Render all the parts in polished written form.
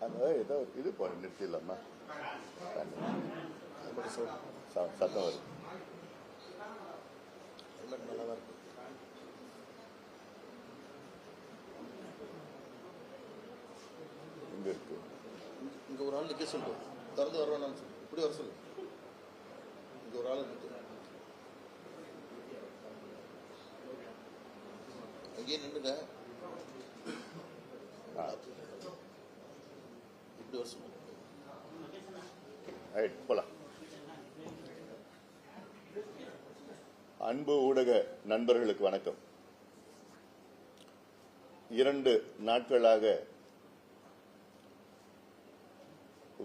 ஏதோ இது நிறுத்திடலாமா? சத்தம் வருது. நல்லாதான் இருக்கு. இங்க இருக்கு. இங்க ஒரு ஆள் நிக்க சொல்லு, திறந்து வருவானு சொல்லு, இப்படி வர சொல்லு. இங்க ஒரு ஆள் இருக்கு, அங்கேயே நின்றுங்க. இப்படி வர சொல்லு. போலாம். அன்பு ஊடக நண்பர்களுக்கு வணக்கம். 2 நாட்களாக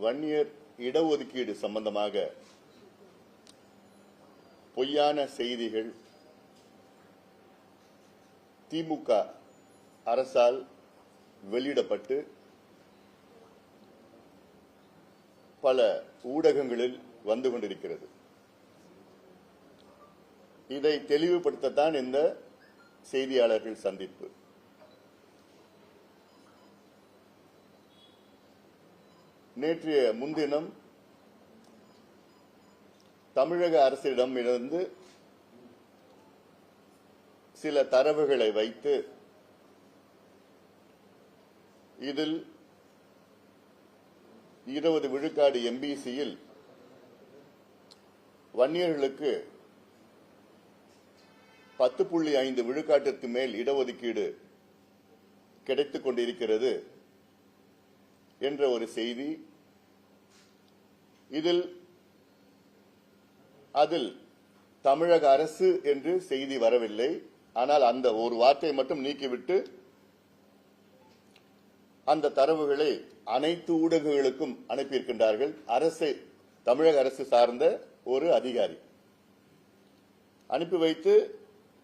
வன்னியர் இடஒதுக்கீடு சம்பந்தமாக பொய்யான செய்திகள் திமுக அரசால் வெளியிடப்பட்டு பல ஊடகங்களில் வந்து கொண்டிருக்கிறது. இதை தெளிவுபடுத்தத்தான் இந்த செய்தியாளர்கள் சந்திப்பு. நேற்றைய முன்தினம் தமிழக அரசிடம் இருந்து சில தரவுகளை வைத்து இதில் 20 விழுக்காடு எம்பிசியில் வன்னியர்களுக்கு 10.5 விழுக்காட்டிற்கு மேல் இடஒதுக்கீடு கிடைத்துக் கொண்டிருக்கிறது என்ற ஒரு செய்தி. அதில் தமிழக அரசு என்று செய்தி வரவில்லை. ஆனால் அந்த ஒரு வார்த்தையை மட்டும் நீக்கிவிட்டு அந்த தரவுகளை அனைத்து ஊடகங்களுக்கும் அனுப்பியிருக்கின்றார்கள். தமிழக அரசு சார்ந்த ஒரு அதிகாரி அனுப்பி வைத்து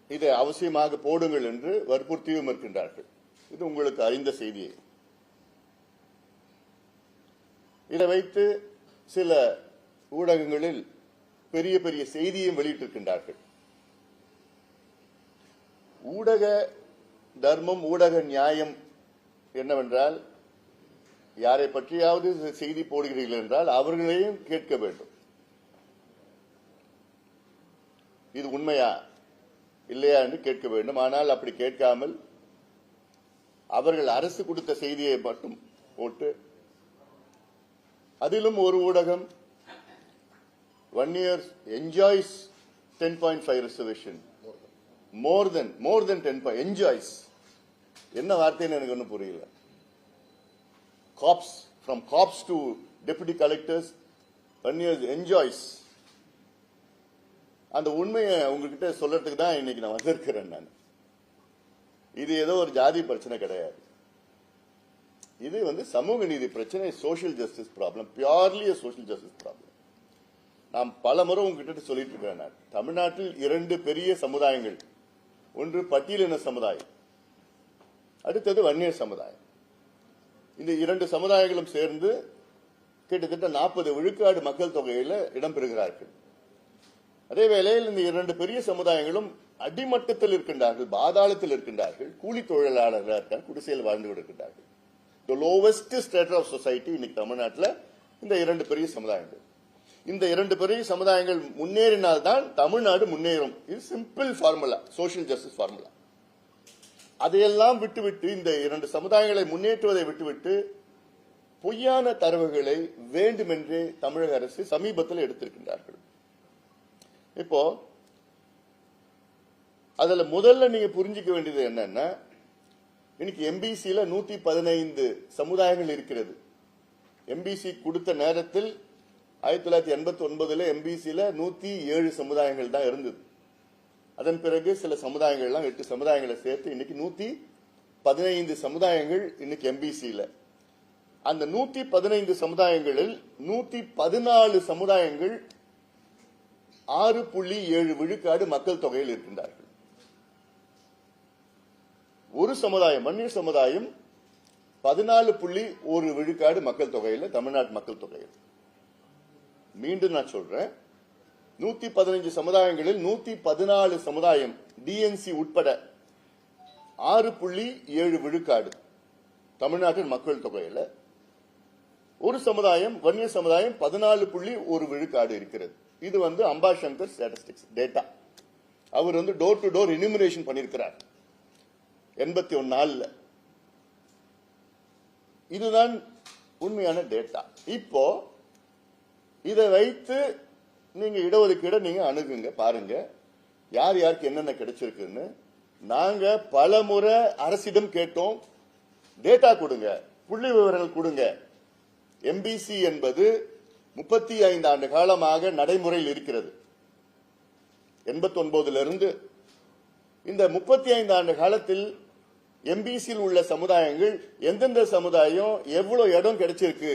இதை அவசியமாக போடுங்கள் என்று வற்புறுத்தியும் இருக்கின்றார்கள். இது உங்களுக்கு அறிந்த செய்தியை. இதை வைத்து சில ஊடகங்களில் பெரிய பெரிய செய்தியும் வெளியிட்டிருக்கின்றார்கள். ஊடக தர்மம், ஊடக நியாயம் என்னவென்றால், யாரை பற்றியாவது செய்தி போடுகிறீர்கள் என்றால் அவர்களையும் கேட்க வேண்டும். இது உண்மையா இல்லையா என்று கேட்க வேண்டும். ஆனால் அப்படி கேட்காமல் அவர்கள் அரசு கொடுத்த செய்தியை மட்டும் போட்டு, அதிலும் ஒரு ஊடகம் வன்னியர் என்ஜாய்ஸ் 10.5 ரிசர்வேஷன், மோர் தென் 10 என்ஜாய்ஸ். என்ன வார்த்தைன்னு எனக்கு ஒன்றும் புரியல. Cops, from cops to deputy collectors, Vanniyars enjoys. அந்த உண்மையை உங்ககிட்ட சொல்றதுக்கு தான் இன்னைக்கு நான் வந்திருக்கிறேன். நான் இது ஏதோ ஒரு ஜாதி பிரச்சனை கிடையாது. இது சமூக நீதி பிரச்சனை, social justice problem, purely social justice problem. நான் பல முறை உங்ககிட்ட சொல்லிட்டு இருக்கிறேன். நான் தமிழ்நாட்டில் 2 பெரிய சமுதாயங்கள், ஒன்று பட்டியலின சமுதாயம், அடுத்தது வன்னியர் சமுதாயம். இந்த 2 சமுதாயங்களும் சேர்ந்து கிட்டத்தட்ட 40 விழுக்காடு மக்கள் தொகையில் இடம்பெறுகிறார்கள். அதே வேளையில் இந்த 2 பெரிய சமுதாயங்களும் அடிமட்டத்தில் இருக்கின்றார்கள், பாதாளத்தில் இருக்கின்றார்கள், கூலி தொழிலாளர்களாக இருக்காங்க, குடிசையில் வாழ்ந்து கொண்டிருக்கின்றார்கள். The lowest status of society இன்னைக்கு தமிழ்நாட்டில் இந்த 2 பெரிய சமுதாயங்கள். இந்த 2 பெரிய சமுதாயங்கள் முன்னேறினால்தான் தமிழ்நாடு முன்னேறும். இது simple formula, social justice formula. அதையெல்லாம் விட்டுவிட்டு, இந்த 2 சமுதாயங்களை முன்னேற்றுவதை விட்டுவிட்டு பொய்யான தரவுகளை வேண்டுமென்றே தமிழக அரசு சமீபத்தில் எடுத்திருக்கின்றார்கள். இப்போ அதுல முதல்ல நீங்க புரிஞ்சுக்க வேண்டியது என்னன்னா, இன்னைக்கு எம்பிசியில 115 சமுதாயங்கள் இருக்கிறது. எம்பிசி கொடுத்த நேரத்தில் 1989 எம்பிசியில 107 சமுதாயங்கள் தான் இருந்தது. அதன் பிறகு சில சமுதாயங்கள்லாம் 8 சமுதாயங்களை சேர்த்து இன்னைக்கு 115 சமுதாயங்கள் இன்னைக்கு எம்பிசியில. அந்த 115 சமுதாயங்களில் 114 சமுதாயங்கள் 6.7 விழுக்காடு மக்கள் தொகையில் இருக்கின்றார்கள். ஒரு சமுதாயம், வன்னியர் சமுதாயம் 14.1 விழுக்காடு மக்கள் தொகையில், தமிழ்நாட்டு மக்கள் தொகையில். மீண்டும் நான் சொல்றேன், 115 சமுதாயங்களில் 114 சமுதாயம் டிஎன்சி உட்பட 6.7 விழுக்காடு தமிழ்நாட்டின் மக்கள் தொகையில். ஒரு சமுதாயம் வன்னியர் சமுதாயம் 14.1 விழுக்காடு இருக்கிறது. இது அம்பாசங்கர் ஸ்டாட்டிஸ்டிக்ஸ் டேட்டா. அவர் டோர் டு டோர் எனுமரேஷன் பண்ணியிருக்கிறார் 81 நாள்ல. இதுதான் உண்மையான டேட்டா. இப்போ இதை வைத்து நீங்க இடஒதுக்கீட நீங்க அணுகுங்க, பாருங்க யார் யாருக்கு என்னென்ன கிடைச்சிருக்குன்னு. நாங்க பல முறை அரசிடம் கேட்டோம், டேட்டா கொடுங்க, புள்ளி விவரங்கள் கொடுங்க. எம்பிசி என்பது 35 ஆண்டு காலமாக நடைமுறையில் இருக்கிறது. 89 இருந்து இந்த 35 ஆண்டு காலத்தில் எம்பிசியில் உள்ள சமுதாயங்கள் எந்தெந்த சமுதாயம் எவ்வளவு இடம் கிடைச்சிருக்கு,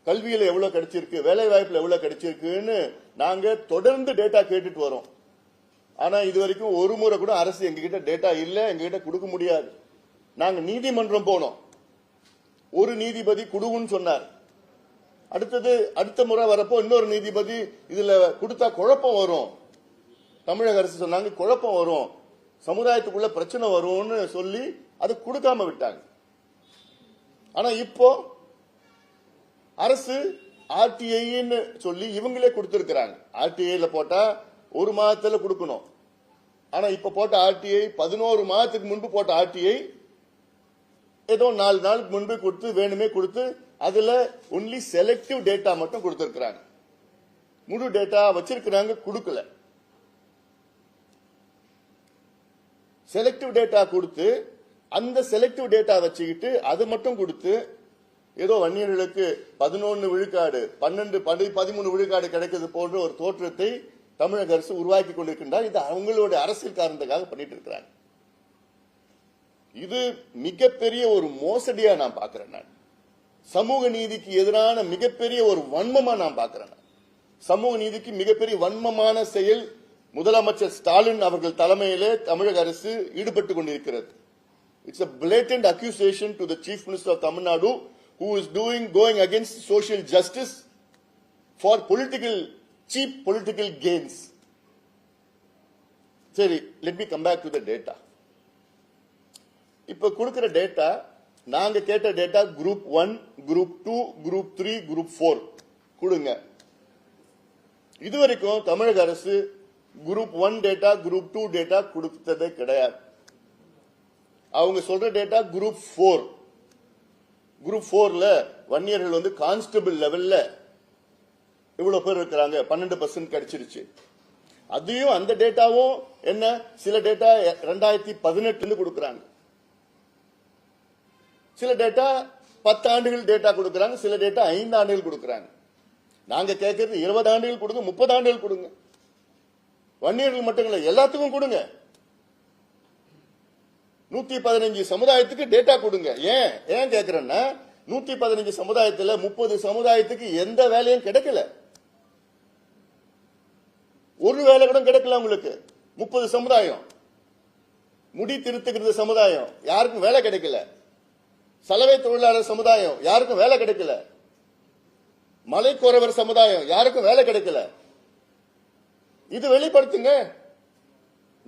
கல்வியில எவ்வளவு கிடைச்சிருக்கு, வேலை வாய்ப்புல எவ்வளவு கிடைச்சிருக்குன்னு நாங்க தொடர்ந்து டேட்டா கேட்டுட்டு வரோம். ஆனா இதுவரைக்கும் ஒரு முறை கூட அரசு எங்ககிட்ட டேட்டா இல்ல, எங்ககிட்ட கொடுக்க முடியாது. நாங்க நீதிமன்றம் போனோம், ஒரு நீதிபதி குடுன்னு சொன்னார். அடுத்த முறை வரப்போ இன்னொரு நீதிபதி இதுல கொடுத்தா குழப்பம் வரும், தமிழக அரசு சொன்னாங்க குழப்பம் வரும், சமுதாயத்துக்குள்ள பிரச்சனை வரும்னு சொல்லி அது கொடுக்காம விட்டாங்க. ஆனா இப்போ அரசு ஆர்டிஐன்னு சொல்லி இவங்களே கொடுத்திருக்கிறாங்க. ஆர்டிஐல போட்டா ஒரு மாதத்துல கொடுக்கணும். ஆனா இப்ப போட்ட ஆர்டிஐ 11 மாதத்துக்கு முன்பு போட்ட ஆர்டிஐ ஏதோ 4 நாளுக்கு முன்பு கொடுத்து வேணுமே கொடுத்து அதுல ஒன்லி செலக்டிவ் டேட்டா மட்டும் கொடுத்திருக்கிறாங்க, முழு டேட்டா வச்சிருக்கிறாங்க கொடுக்கல. செலக்டிவ் டேட்டா கொடுத்து அந்த செலக்டிவ் டேட்டா வச்சுக்கிட்டு அது மட்டும் கொடுத்து ஏதோ வன்னியர்களுக்கு 11 விழுக்காடு 12 13 விழுக்காடு கிடைக்கிறது போன்ற ஒரு தோற்றத்தை தமிழக அரசு உருவாக்கி கொண்டிருக்கின்றார். இது அவங்களுடைய அரசியல் காரணத்துக்காக பண்ணிட்டு இருக்கிறாங்க. இது மிகப்பெரிய ஒரு மோசடியா நான் பாக்குறேன். நான் சமூக நீதிக்கு எதிரான மிகப்பெரிய ஒரு வன்மமா நான் பாக்குறேன். சமூக நீதிக்கு மிகப்பெரிய வன்மமான செயல் முதலமைச்சர் ஸ்டாலின் அவர்கள் தலைமையிலே தமிழக அரசு ஈடுபட்டுக் கொண்டிருக்கிறது. It's a blatant accusation to the Chief Minister of Tamil Nadu, who is going against social justice for cheap political gains. சரி, let me come back to the data. இப்ப கொடுக்கிற டேட்டா, நாங்க கேட்ட data group 1, group 2, group 3, group 4 கொடுங்க. இதுவரைக்கும் தமிழக அரசு group 1 data, group 2 data கொடுத்ததே கிடையாது. அவங்க சொல்ற டேட்டா குரூப் 4. குரூப் 4ல வன்னியர்கள் கான்ஸ்டபிள் லெவல்ல இவ்வளவு பேர் இருக்கிறாங்க, 12% கிடைச்சிருச்சு. அதையும் அந்த டேட்டாவும் என்ன, சில டேட்டா 2018 கொடுக்கறாங்க, சில டேட்டா 10 ஆண்டுகள் டேட்டா கொடுக்கறாங்க, சில டேட்டா 5 ஆண்டுகள் கொடுக்கறாங்க. நாங்க கேட்கறது 20 ஆண்டுகள் கொடுங்க, 30 ஆண்டுகள் கொடுங்க. வன்னியர்கள் மட்டும் இல்ல, எல்லாத்துக்கும் கொடுங்க. 115 சமுதாயத்துக்கு டேட்டா கொடுங்க. ஏன் கேக்குறேன்னா 115 சமுதாயத்துல 30 சமுதாயத்துக்கு எந்த வேலையும் கிடைக்கல, ஒரு வேலை கூட கிடைக்கல உங்களுக்கு. 30 சமுதாயம், முடி திருத்துகிறது சமுதாயம், யாருக்கும் வேலை கிடைக்கல. சலவை தொழிலாளர் சமுதாயம், யாருக்கும் வேலை கிடைக்கல. மலைக்கோரவர் சமுதாயம், யாருக்கும் வேலை கிடைக்கல. இது வெளிப்படுத்துங்க.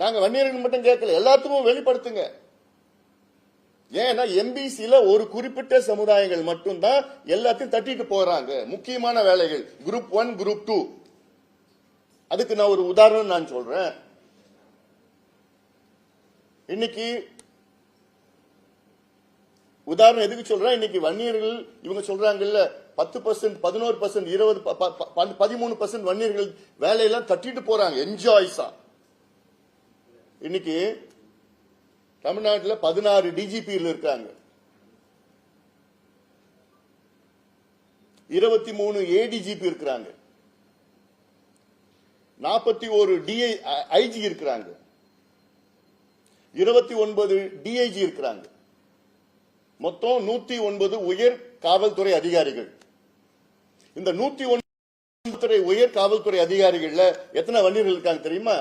நாங்க வன்னியர்கள் மட்டும் கேட்கல, எல்லாத்துக்கும் வெளிப்படுத்துங்க. ஏன்னா எம்பிசில ஒரு குறிப்பிட்ட சமுதாயங்கள் மட்டும்தான் எல்லாத்தையும் தட்டிட்டு போறாங்க, முக்கியமான வேலைகள். Group 1, group 2. அதுக்கு நான் ஒரு உதாரணம் நான் சொல்றேன். இன்னைக்கு உதாரணம் எதுக்கு சொல்றேன், இன்னைக்கு வன்னியர்கள் இவங்க சொல்றாங்கல்ல 10%, 11%, 20, 13% வன்னியர்கள் வேலையெல்லாம் தட்டிட்டு போறாங்க என்ஜாய்ஸா. இன்னைக்கு தமிழ்நாட்டில் 16 டிஜிபி இருக்காங்க, 23 ஏடிஜிபி இருக்கிறாங்க, 41 ஐஜி இருக்கிறாங்க, 29 டிஐஜி இருக்கிறாங்க. மொத்தம் 109 உயர் காவல்துறை அதிகாரிகள். இந்த 109 உயர் காவல்துறை அதிகாரிகள்ல எத்தனை வன்னியர்கள் இருக்காங்க தெரியுமா?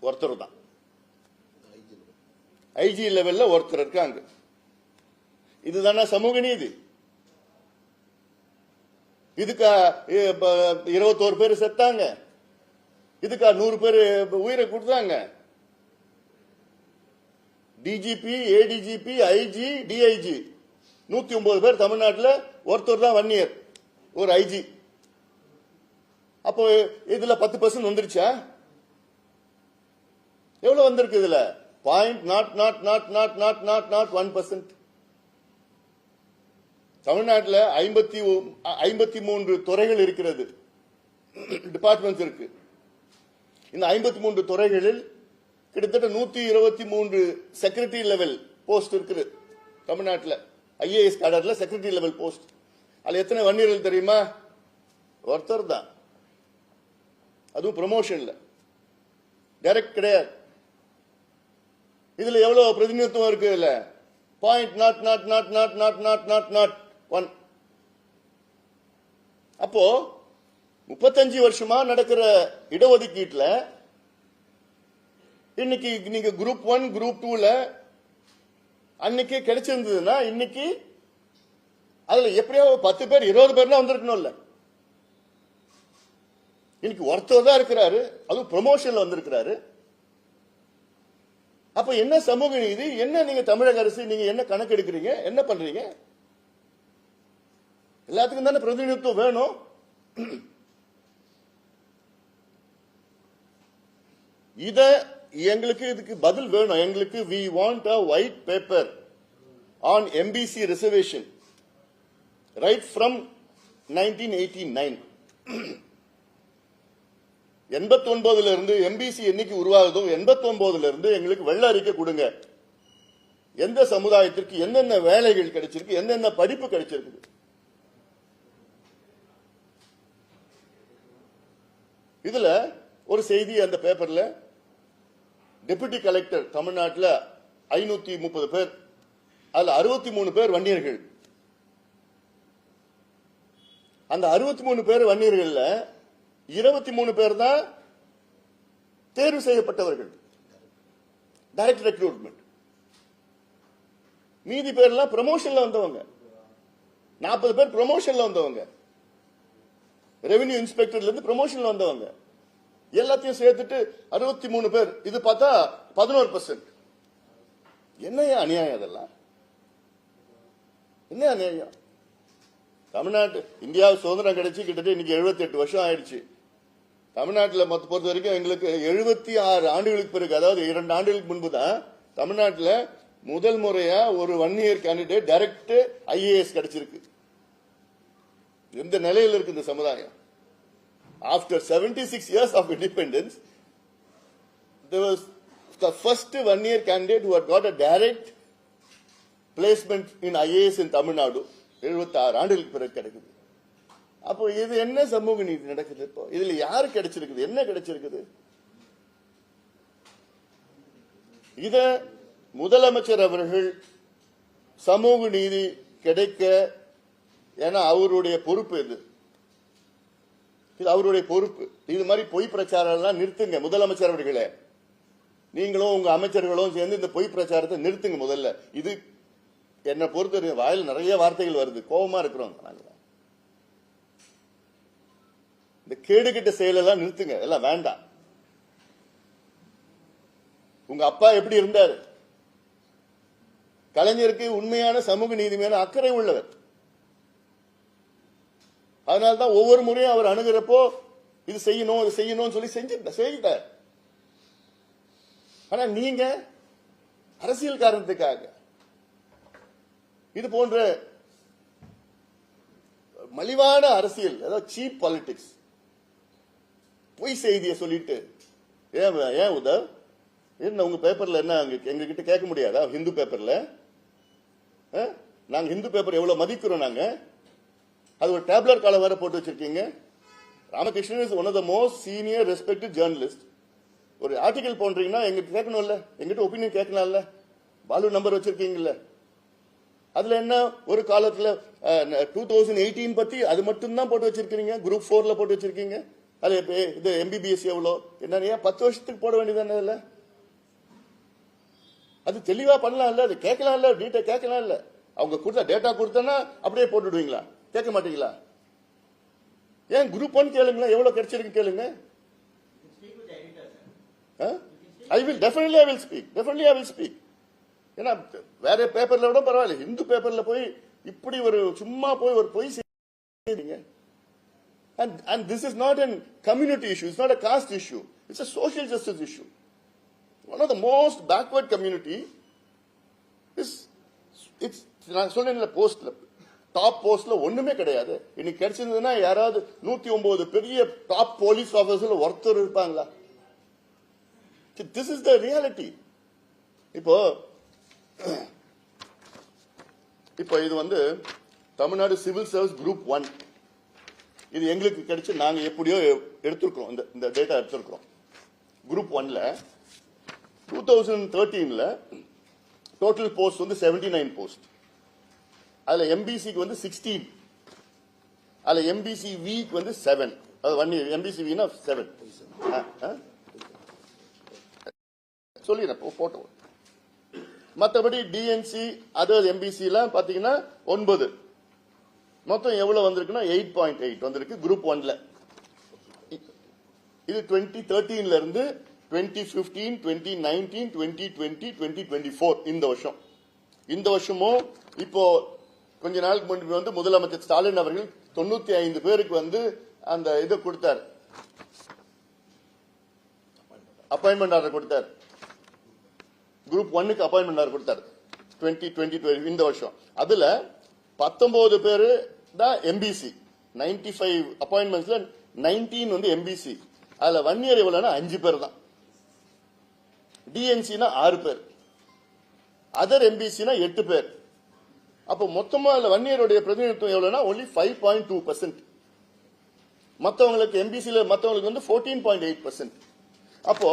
ஒருத்தர் தான். ஐஜி லெவல்ல ஒருத்தர் இருக்காங்க. இதுதானே சமூக நீதி? இதுக்கா 21 பேர் செத்தாங்க, இதுக்கா 100 பேர் உயிரை கொடுத்தாங்க? டிஜிபி, ஏடிஜிபி, ஐஜி, டிஐஜி 109 பேர் தமிழ்நாட்டில், ஒருத்தர் தான் 1 இயர் ஒரு ஐஜி. அப்போ இதுல 10% வந்துருச்சா? எவ்வளவு வந்திருக்கு இதுல? 0.0000001%. தமிழ்நாட்டில் 53 துறைகள் இருக்கிறது, டிபார்ட்மெண்ட்ஸ் இருக்கு. இந்த 53 துறைகளில் கிட்டத்தட்ட 123 செக்ரட்டரி லெவல் போஸ்ட் இருக்குது தமிழ்நாட்டில். ஐஏஎஸ் கேடர்ல செக்ரட்டரி லெவல் போஸ்ட். அதுல எத்தனை வன்னியர்கள் தெரியுமா? ஒருத்தர் தான். அதுவும் ப்ரமோஷன்ல, டைரக்ட் கிடையாது. இதுல எவ்வளவு பிரதிநிதித்துவம் இருக்கு? இல்ல 0.0000001. அப்போ 35 வருஷமா நடக்கிற இடஒதுக்கீட்டுல இன்னைக்கு நீங்க குரூப் 1, குரூப் 2ல அன்னைக்கு கிடைச்சிருந்ததுன்னா இன்னைக்கு அதுல எப்படியோ 10 பேர் 20 பேர்னா வந்திருக்கணும்ல. இன்னைக்கு ஒருத்தர் தான் இருக்கிறாரு, அதுவும் ப்ரமோஷன்ல வந்திருக்கிறாரு. அப்ப என்ன சமூக நீதி? என்ன நீங்க தமிழக அரசு நீங்க என்ன கணக்கு எடுக்கிறீங்க? என்ன பண்றீங்க? எல்லாத்துக்கும் தானே பிரதிநிதித்துவம் வேணும். இத எங்களுக்கு இதுக்கு பதில் வேணும். எங்களுக்கு we want a white paper on MBC reservation right from 1989. 89 இருந்து எம்பிசி என்னைக்கு உருவாகுதோ 89 இருந்து எங்களுக்கு வெள்ள அறிக்கை கொடுங்க. எந்த சமுதாயத்திற்கு என்னென்ன வேலைகள் கிடைச்சிருக்கு, என்னென்ன படிப்பு கிடைச்சிருக்கு. இதுல ஒரு செய்தி அந்த பேப்பர்ல, டெபுட்டி கலெக்டர் தமிழ்நாட்டில் 530 பேர், அதுல 63 பேர் வன்னியர்கள். அந்த 63 பேர் வன்னியர்கள்ல 23 பேர் தான் தேர்வு செய்யப்பட்டவர்கள், டைரக்ட் ரெக்ரூட்மெண்ட். மீதி பேர்லாம் ப்ரமோஷன்ல வந்தவங்க. 40 பேர் ப்ரமோஷன்ல வந்தவங்க, ரெவென்யூ இன்ஸ்பெக்டர்ல இருந்து ப்ரமோஷன்ல வந்தவங்க. எல்லாத்தையும் சேர்த்துட்டு 63 பேர். இது பார்த்தா 11%. என்னையா அநியாயம்? அதெல்லாம் என்ன அநியாயம்? தமிழ்நாட்டு இந்தியா சுதந்திரம் கிடைச்சி கிட்டத்தட்ட இன்னைக்கு 78 வருஷம் ஆயிடுச்சு. தமிழ்நாட்டில் பொறுத்த வரைக்கும் எங்களுக்கு 76 ஆண்டுகளுக்கு பிறகு, அதாவது 2 ஆண்டுகளுக்கு முன்பு தான் தமிழ்நாட்டில் முதல் முறையா ஒரு 1 இயர் கேண்டிடேட் டைரக்ட் ஐஏஎஸ் கிடைச்சிருக்கு. எந்த நிலையில் இருக்கு இந்த சமுதாயம்? After 76 years of independence, there was the first 1 year candidate who had got a direct placement in IAS in Tamil Nadu. 76 ஆண்டுகளுக்கு பிறகு கிடைக்குது. அப்போ இது என்ன சமூக நீதி நடக்குது? இப்போ இதுல யாரு கிடைச்சிருக்குது? என்ன கிடைச்சிருக்குது? இத முதலமைச்சர் அவர்கள் சமூக நீதி கிடைக்க, ஏன்னா அவருடைய பொறுப்பு இது அவருடைய பொறுப்பு. இது மாதிரி பொய் பிரச்சாரம் எல்லாம் நிறுத்துங்க முதலமைச்சர் அவர்களே. நீங்களும் உங்க அமைச்சர்களும் சேர்ந்து இந்த பொய் பிரச்சாரத்தை நிறுத்துங்க முதல்ல. இது என்ன பொறுத்த வாயில் நிறைய வார்த்தைகள் வருது, கோபமா இருக்கிறோம். இந்த கேடுகிட்ட செயலெல்லாம் நிறுத்துங்க, எல்லாம் வேண்டாம். உங்க அப்பா எப்படி இருந்தாரு? கலைஞருக்கு உண்மையான சமூக நீதி மேல அக்கறை உள்ளவர். அதனால்தான் ஒவ்வொரு முறையும் அவர் அணுகிறப்போ இது செய்யணும் இது செய்யணும்னு சொல்லி செஞ்சுட்டார். ஆனா நீங்க அரசியல் காரணத்துக்காக இது போன்ற மலிவான அரசியல், அதாவது சீப் பாலிடிக்ஸ், பொய் செய்தியை சொல்லிட்டு ஏன் உதவ் என்ன உங்க பேப்பர்ல என்ன எங்க கிட்ட கேட்க முடியாதா? ஹிந்து பேப்பர்ல நாங்க ஹிந்து பேப்பர் எவ்வளவு மதிக்கிறோம். நாங்க அது ஒரு டேப்லர் காலம் வேற போட்டு வச்சிருக்கீங்க. Ramakrishnan is one of the most senior respected journalist. ஒரு ஆர்டிகல் போன்றீங்கன்னா எங்கிட்ட கேட்கணும்ல, எங்கிட்ட ஒப்பீனியன் கேட்கலாம்ல. பாலு நம்பர் வச்சிருக்கீங்கல்ல. அதுல என்ன ஒரு காலத்துல 2018 பத்தி அது மட்டும் தான் போட்டு வச்சிருக்கீங்க. குரூப் 4ல போட்டு வச்சிருக்கீங்க. அது இது எம்பிபிஎஸ் எவ்வளோ என்ன 10 வருஷத்துக்கு போட வேண்டியதானே? இல்ல அது தெளிவா பண்ணலாம் இல்ல, அது கேட்கலாம் இல்ல, டீட்டெயில் கேட்கலாம் இல்ல. அவங்க கொடுத்த டேட்டா கொடுத்தா அப்படியே போட்டுடுவீங்களா? கேட்க மாட்டீங்களா? ஏன் குரூப் 1 கேளுங்களா, எவ்வளவு கிடைச்சிருக்கு கேளுங்க. I will definitely speak. ஏன்னா வேற பேப்பர்ல விட பரவாயில்ல, இந்து பேப்பர்ல போய் இப்படி ஒரு சும்மா போய் ஒரு பொய் செய்றீங்க. And this is not a community issue, it's not a caste issue, it's a social justice issue. One of the most backward community is, it's நான் சொன்னேன்ல, போஸ்ட்ல டாப் போஸ்ட்ல ஒண்ணுமே கிடையாது. இன்னைக்கு கிடைச்சிருந்ததுன்னா யாராவது 109 பெரிய டாப் போலீஸ் ஆபீசர்ல ஒருத்தர் இருப்பாங்களா? This is the reality. இப்போ இது வந்து தமிழ்நாடு சிவில் சர்வீஸ் குரூப் 1, இது எங்களுக்கு கிடைச்சு நாங்க எப்படியோ எடுத்திருக்கிறோம், இந்த டேட்டா எடுத்திருக்கிறோம். குரூப் 1ல 2013ல டோட்டல் போஸ்ட் வந்து 79 போஸ்ட். அதுல எம்பிசிக்கு வந்து 16, அதுல எம்பிசி விக்கு வந்து 7, அது 1 இயர் எம்பிசி வினா 7 சொல்லிடுறேன் போட்டோ. மற்றபடி டிஎன்சி அதர் எம்பிசி எல்லாம் பாத்தீங்கன்னா 9. மொத்தம் எவ்வளவு வந்திருக்குன்னா 8.8 வந்திருக்கு குரூப் 1ல. இது 2013ல இருந்து 2015, 2019, 2020, 2024 இந்த வருஷமும் இப்போ கொஞ்ச நாளுக்கு முன்பு வந்து முதலமைச்சர் ஸ்டாலின் அவர்கள் 95 பேருக்கு வந்து அந்த இதை கொடுத்தார், அப்பாயின்மெண்ட் ஆர்டர் கொடுத்தார். குரூப் 1க்கு அப்பாயின்மெண்ட் ஆர்டர் கொடுத்தார் 2020 இந்த வருஷம். அதுல 19 பேரு தான் எம்பிசி. 95 அப்பாயின்மெண்ட்ஸ்ல 19 வந்து எம்பிசி. அதுல 1 இயர் எவ்வளவுனா 5 பேர் தான். டிஎன்சினா 6 பேர், அதர் எம்பிசினா 8 பேர். அப்போ மொத்தமா அதுல 1 இயருடைய பிரதிநிதித்துவம் எவ்வளவுனா only 5.2%. மத்தவங்களுக்கு எம்பிசில மத்தவங்களுக்கு வந்து 14.8%. அப்போ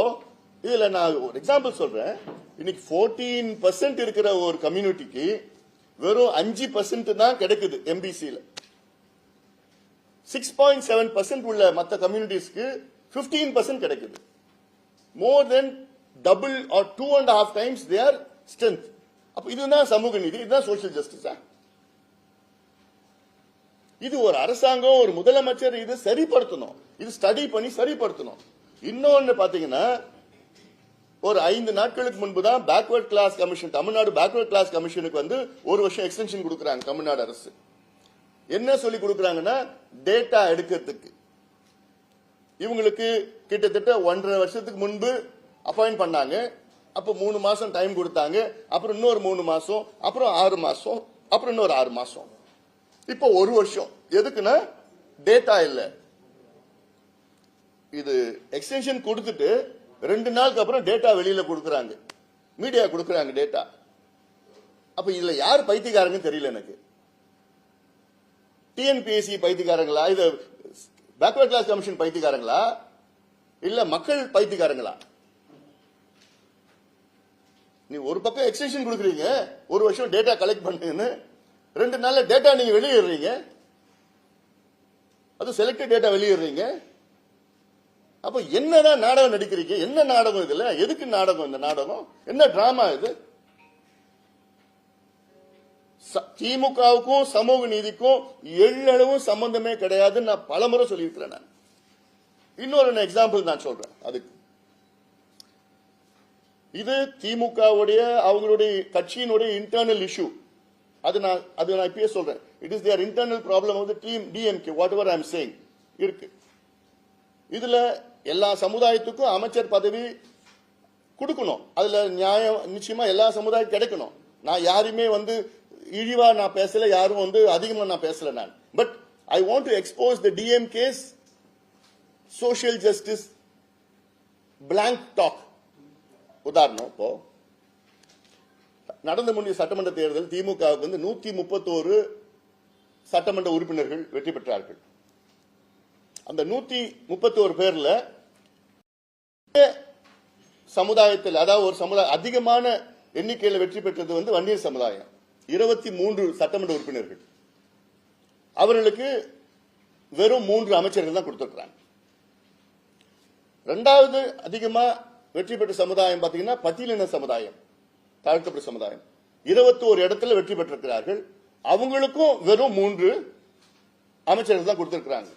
இதுல நான் ஒரு எக்ஸாம்பிள் சொல்றேன். இன்னைக்கு 14% இருக்கிற ஒரு கம்யூனிட்டிக்கு வெறும் 5% தான் கிடைக்குது எம்பிசில. 6.7% உள்ள மற்ற கம்யூனிட்டிஸ்க்கு 15% கிடைக்குது. மோர் தென் double R 2.5 times their strength. அப்ப இதுதான் சமூக நீதி, இதுதான் சோசியல் ஜஸ்டிஸா? இது ஒரு அரசாங்கம், ஒரு முதலமைச்சர் இது சரிப்படுத்தணும், இது ஸ்டடி பண்ணி சரிப்படுத்தணும். இன்னொன்னு பாத்தீங்கன்னா, ஒரு 5 நாட்களுக்கு முன்பு தான் backward class commission, Tamil Nadu backward class கமிஷனுக்கு வந்து 1 வருஷம் எக்ஸ்டென்ஷன் கொடுக்கறாங்க தமிழ்நாடு அரசு. என்ன சொல்லி கொடுக்கறாங்கன்னா, டேட்டா எடுக்கிறதுக்கு. இவங்களுக்கு கிட்டத்தட்ட 1.5 வருஷத்துக்கு முன்பு அப்பாயிண்ட் பண்ணாங்க. அப்ப 3 மாசம் டைம் கொடுத்தாங்க. அப்புறம் இன்னொரு 3 மாசம், அப்புறம் 6 மாசம், அப்புறம் இன்னொரு 6 மாசம். இப்போ 1 வருஷம். எதுக்குன்னா டேட்டா இல்ல. இது எக்ஸ்டென்ஷன் கொடுத்துட்டு 2 நாளுக்கு அப்புறம் டேட்டா வெளியில கொடுக்கறாங்க, மீடியா கொடுக்கறாங்க டேட்டா. அப்ப இதுல யார் பைத்தியக்காரங்கன்னு தெரியல எனக்கு. டிஎன்பிஎஸ்சி பைத்தியக்காரங்களா, இது பேக்வர்ட் கிளாஸ் கமிஷன் பைத்தியக்காரங்களா, இல்ல மக்கள் பைத்தியக்காரங்களா? நீ ஒரு பக்கம் எக்ஸ்டென்ஷன் கொடுக்குறீங்க, 1 வருஷம் டேட்டா கலெக்ட் பண்ணுன்னு, 2 நாள்ல டேட்டா நீங்க வெளியிடுறீங்க, அது செலக்டட் டேட்டா வெளியிடுறீங்க. அப்ப என்னதான் நாடகம் நடிக்கிறீங்க? என்ன நாடகம் இதுல? எதுக்கு நாடகம்? இந்த நாடகம் என்ன டிராமா இது? திமுகவுக்கும் சமூக நீதிக்கும் எள்ளளவும் சம்பந்தமே கிடையாது. நான் பலமுறை சொல்லியிருக்கிறேன். நான் இன்னொரு எக்ஸாம்பிள் நான் சொல்றேன். அதுக்கு இது திமுகவுடைய அவங்களுடைய கட்சியினுடைய இன்டர்னல் இஷ்யூ. அது நான் இப்பயே சொல்றேன். It is their internal problem of the team DMK, whatever I am saying இருக்கு. இதுல எல்லா சமுதாயத்துக்கும் அமைச்சர் பதவி கொடுக்கணும். அதுல நியாயம் நிச்சயமா எல்லா சமுதாயம் கிடைக்கணும். நான் யாருமே வந்து இழிவா நான் பேசல, யாரும் வந்து அதிகமா நான் பேசல. நான் but I want to expose the DMK's social justice blank talk. உதாரணம், இப்போ நடந்து முடிய சட்டமன்ற தேர்தல் திமுகவுக்கு வந்து 131 சட்டமன்ற உறுப்பினர்கள் வெற்றி பெற்றார்கள். அந்த 131 பேர்ல சமுதாயத்தில், அதாவது ஒரு சமுதாயம் அதிகமான எண்ணிக்கையில் வெற்றி பெற்றது வந்து வன்னியர் சமுதாயம். 23 சட்டமன்ற உறுப்பினர்கள். அவர்களுக்கு வெறும் 3 அமைச்சர்கள் தான் கொடுத்திருக்கிறாங்க. 2வது அதிகமா வெற்றி பெற்ற சமுதாயம் பாத்தீங்கன்னா பட்டியலின சமுதாயம், தாழ்த்தப்பட்ட சமுதாயம். 21 இடத்துல வெற்றி பெற்றிருக்கிறார்கள். அவங்களுக்கும் வெறும் 3 அமைச்சர்கள் தான் கொடுத்திருக்கிறாங்க.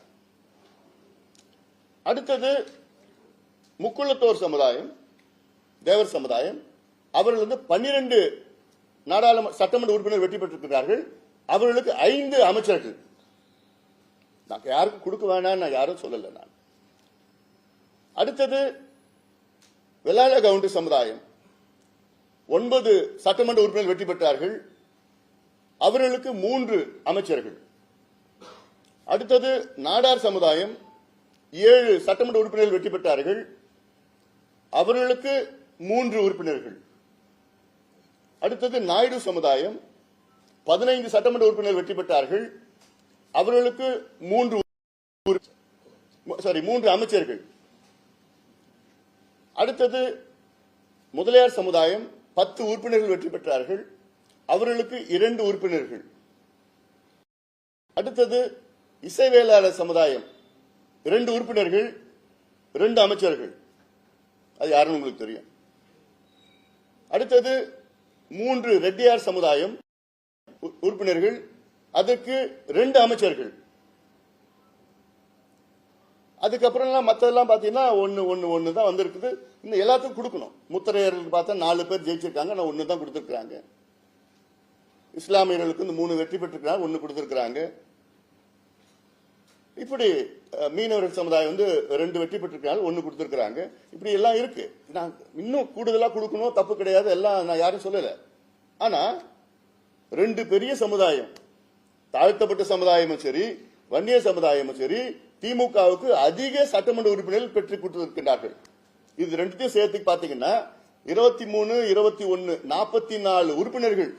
அடுத்தது முக்குளத்தோர் சமுதாயம், தேவர் சமுதாயம். அவர்கள் வந்து 12 சட்டமன்ற உறுப்பினர் வெற்றி பெற்றிருக்கிறார்கள். அவர்களுக்கு 5 அமைச்சர்கள். நான் யாருக்கும் கொடுக்க வேணாம், நான் யாரும் சொல்லல. நான் அடுத்தது வெள்ளாள கவுண்டர் சமுதாயம் 9 சட்டமன்ற உறுப்பினர் வெற்றி பெற்றார்கள். அவர்களுக்கு 3 அமைச்சர்கள். அடுத்தது நாடார் சமுதாயம் 7 சட்டமன்ற உறுப்பினர்கள் வெற்றி பெற்றார்கள். அவர்களுக்கு 3 உறுப்பினர்கள். அடுத்தது நாயுடு சமுதாயம் 15 சட்டமன்ற உறுப்பினர்கள் வெற்றி பெற்றார்கள். அவர்களுக்கு 3 அமைச்சர்கள். அடுத்தது முதலியார் சமுதாயம் 10 உறுப்பினர்கள் வெற்றி பெற்றார்கள். அவர்களுக்கு 2 உறுப்பினர்கள். அடுத்தது இசைவேளாளர் சமுதாயம் 2 உறுப்பினர்கள், 2 அமைச்சர்கள். அது யாருன்னு உங்களுக்கு தெரியும். அடுத்தது 3 ரெட்டியார் சமுதாயம் உறுப்பினர்கள், அதற்கு 2 அமைச்சர்கள். அதுக்கப்புறம் மற்றதெல்லாம் பாத்தீங்கன்னா ஒன்னு தான் வந்திருக்குது. இன்னும் எல்லாத்துக்கும் கொடுக்கணும். முத்தரையர்களுக்கு பார்த்தா 4 பேர் ஜெயிச்சிருக்காங்க, நான் 1 தான் கொடுத்திருக்காங்க. இஸ்லாமியர்களுக்கு 3 வெற்றி பெற்றிருக்காங்க, 1 கொடுத்திருக்காங்க. இப்படி மீனவர்கள் சமுதாயம் 2 வெற்றி பெற்றிருக்காங்க, 1 கொடுத்திருக்காங்க. இப்படி எல்லாம் இருக்கு. நான் இன்னும் கூடுதலா கொடுக்கணும், தப்பு கிடையாது, எல்லாம் நான் யாரும் சொல்லல. ஆனா 2 பெரிய சமுதாயம், தாழ்த்தப்பட்ட சமுதாயமும் சரி, வன்னிய சமுதாயமும் சரி, திமுகவுக்கு அதிக சட்டமன்ற உறுப்பினர்கள் பெற்றுக் கொடுத்திருக்கிறார்கள். இது 2த்தையும் சேர்த்து பாத்தீங்கன்னா 23, 21, 44 உறுப்பினர்கள்.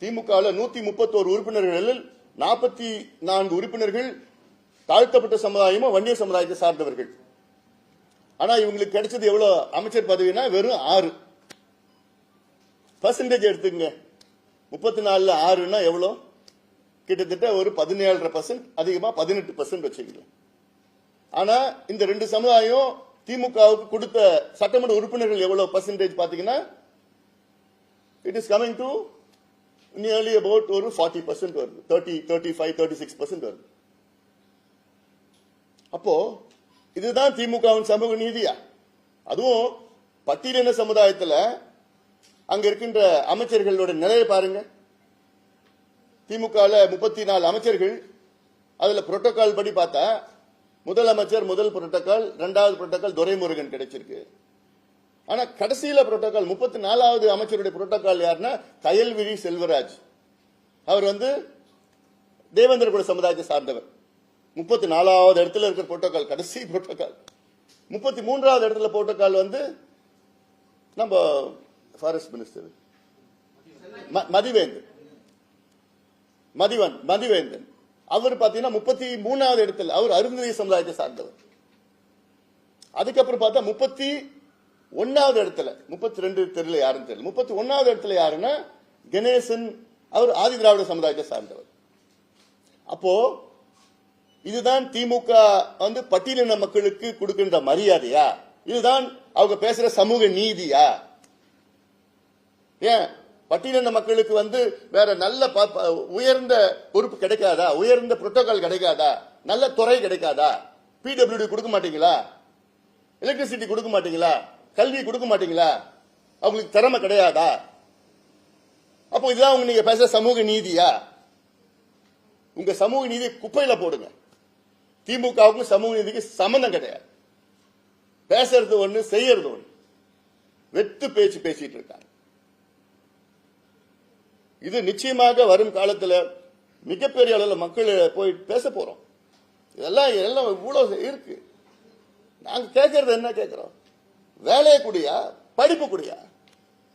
திமுக 131 உறுப்பினர்களில் 44 உறுப்பினர்கள் தாழ்த்தப்பட்ட சமுதாயமும் வன்னிய சமுதாயத்தை சார்ந்தவர்கள். ஆனா இவங்களுக்கு கிடைச்சது எவ்வளவு அமைச்சர் பதவினா வெறும் 6%. எடுத்துங்க, 34ல 6ன்னா எவ்வளவு? கிட்டத்தட்ட ஒரு 17.5%, அதிகமா 18% வச்சுக்கலாம். ஆனா இந்த 2 சமுதாயம் திமுகவுக்கு கொடுத்த சட்டமன்ற உறுப்பினர்கள் எவ்வளவு பர்சன்டேஜ் பாத்தீங்கன்னா it is coming to nearly about ஒரு 40% வருது, 35, 36% வருது. அப்போ இதுதான் திமுகவின் சமூக நீதியா? அதுவும் பட்டியலின சமுதாயத்தில் அங்க இருக்கின்ற அமைச்சர்களோட நிலையை பாருங்க. திமுக 34 அமைச்சர்கள். அதுல புரோட்டோகால் படி பார்த்தா முதல் அமைச்சர் முதல் புரோட்டோகால், 2வது புரோட்டோகால் துரைமுருகன் கிடைச்சிருக்கு. ஆனா கடைசியில புரோட்டோகால் 34வது அமைச்சருடைய புரோட்டோகால் யாருன்னா கயல்விழி செல்வராஜ். அவர் தேவேந்திர குல சமுதாயத்தை சார்ந்தவர். 34வது இடத்துல இருக்கிற புரோட்டோகால் கடைசி புரோட்டோகால். 33வது இடத்துல புரோட்டோகால் நம்ம ஃபாரஸ்ட் மினிஸ்டர் மதிவேந்தன். அவர் பாத்தீங்கன்னா 33வது இடத்துல, அவர் அருந்ததி சமுதாயத்தை சார்ந்தவர். அதுக்கப்புறம் பார்த்தா 31வது இடத்துல, 32 தெரியல யாருன்னு தெரியல, 31வது இடத்துல யாருன்னா கணேசன், அவர் ஆதி திராவிட சமுதாயத்தை சார்ந்தவர். அப்போ இதுதான் திமுக பட்டியலின மக்களுக்கு கொடுக்கின்ற மரியாதையா? இதுதான் அவங்க பேசுற சமூக நீதியா? ஏன் பட்டியலின மக்களுக்கு வேற நல்ல உயர்ந்த பொறுப்பு கிடைக்காதா? உயர்ந்த புரோட்டோகால் கிடைக்காதா? நல்ல துறை கிடைக்காதா? பிடபிள்யூடி கொடுக்க மாட்டீங்களா? எலக்ட்ரிசிட்டி கொடுக்க மாட்டீங்களா? கல்வி கொடுக்க மாட்டீங்களா? அவங்களுக்கு திறமை கிடையாதா? அப்போ இதுதான் நீங்க பேசுற சமூக நீதியா? உங்க சமூக நீதி குப்பையில போடுங்க. திமுகவுக்கும் சமூக நீதிக்கு சம்பந்தம் கிடையாது. பேசுறது ஒண்ணு, செய்யறது ஒண்ணு. வெத்து பேச்சு பேசிட்டு இருக்காங்க. இது நிச்சயமாக வரும் காலத்துல மிகப்பெரிய அளவில் மக்கள் போய் பேச போறோம். இதெல்லாம் இவ்வளவு இருக்கு. நாங்க கேட்கறது என்ன கேட்கிறோம்? வேலையை கூடியா, படிப்பு கூடியா?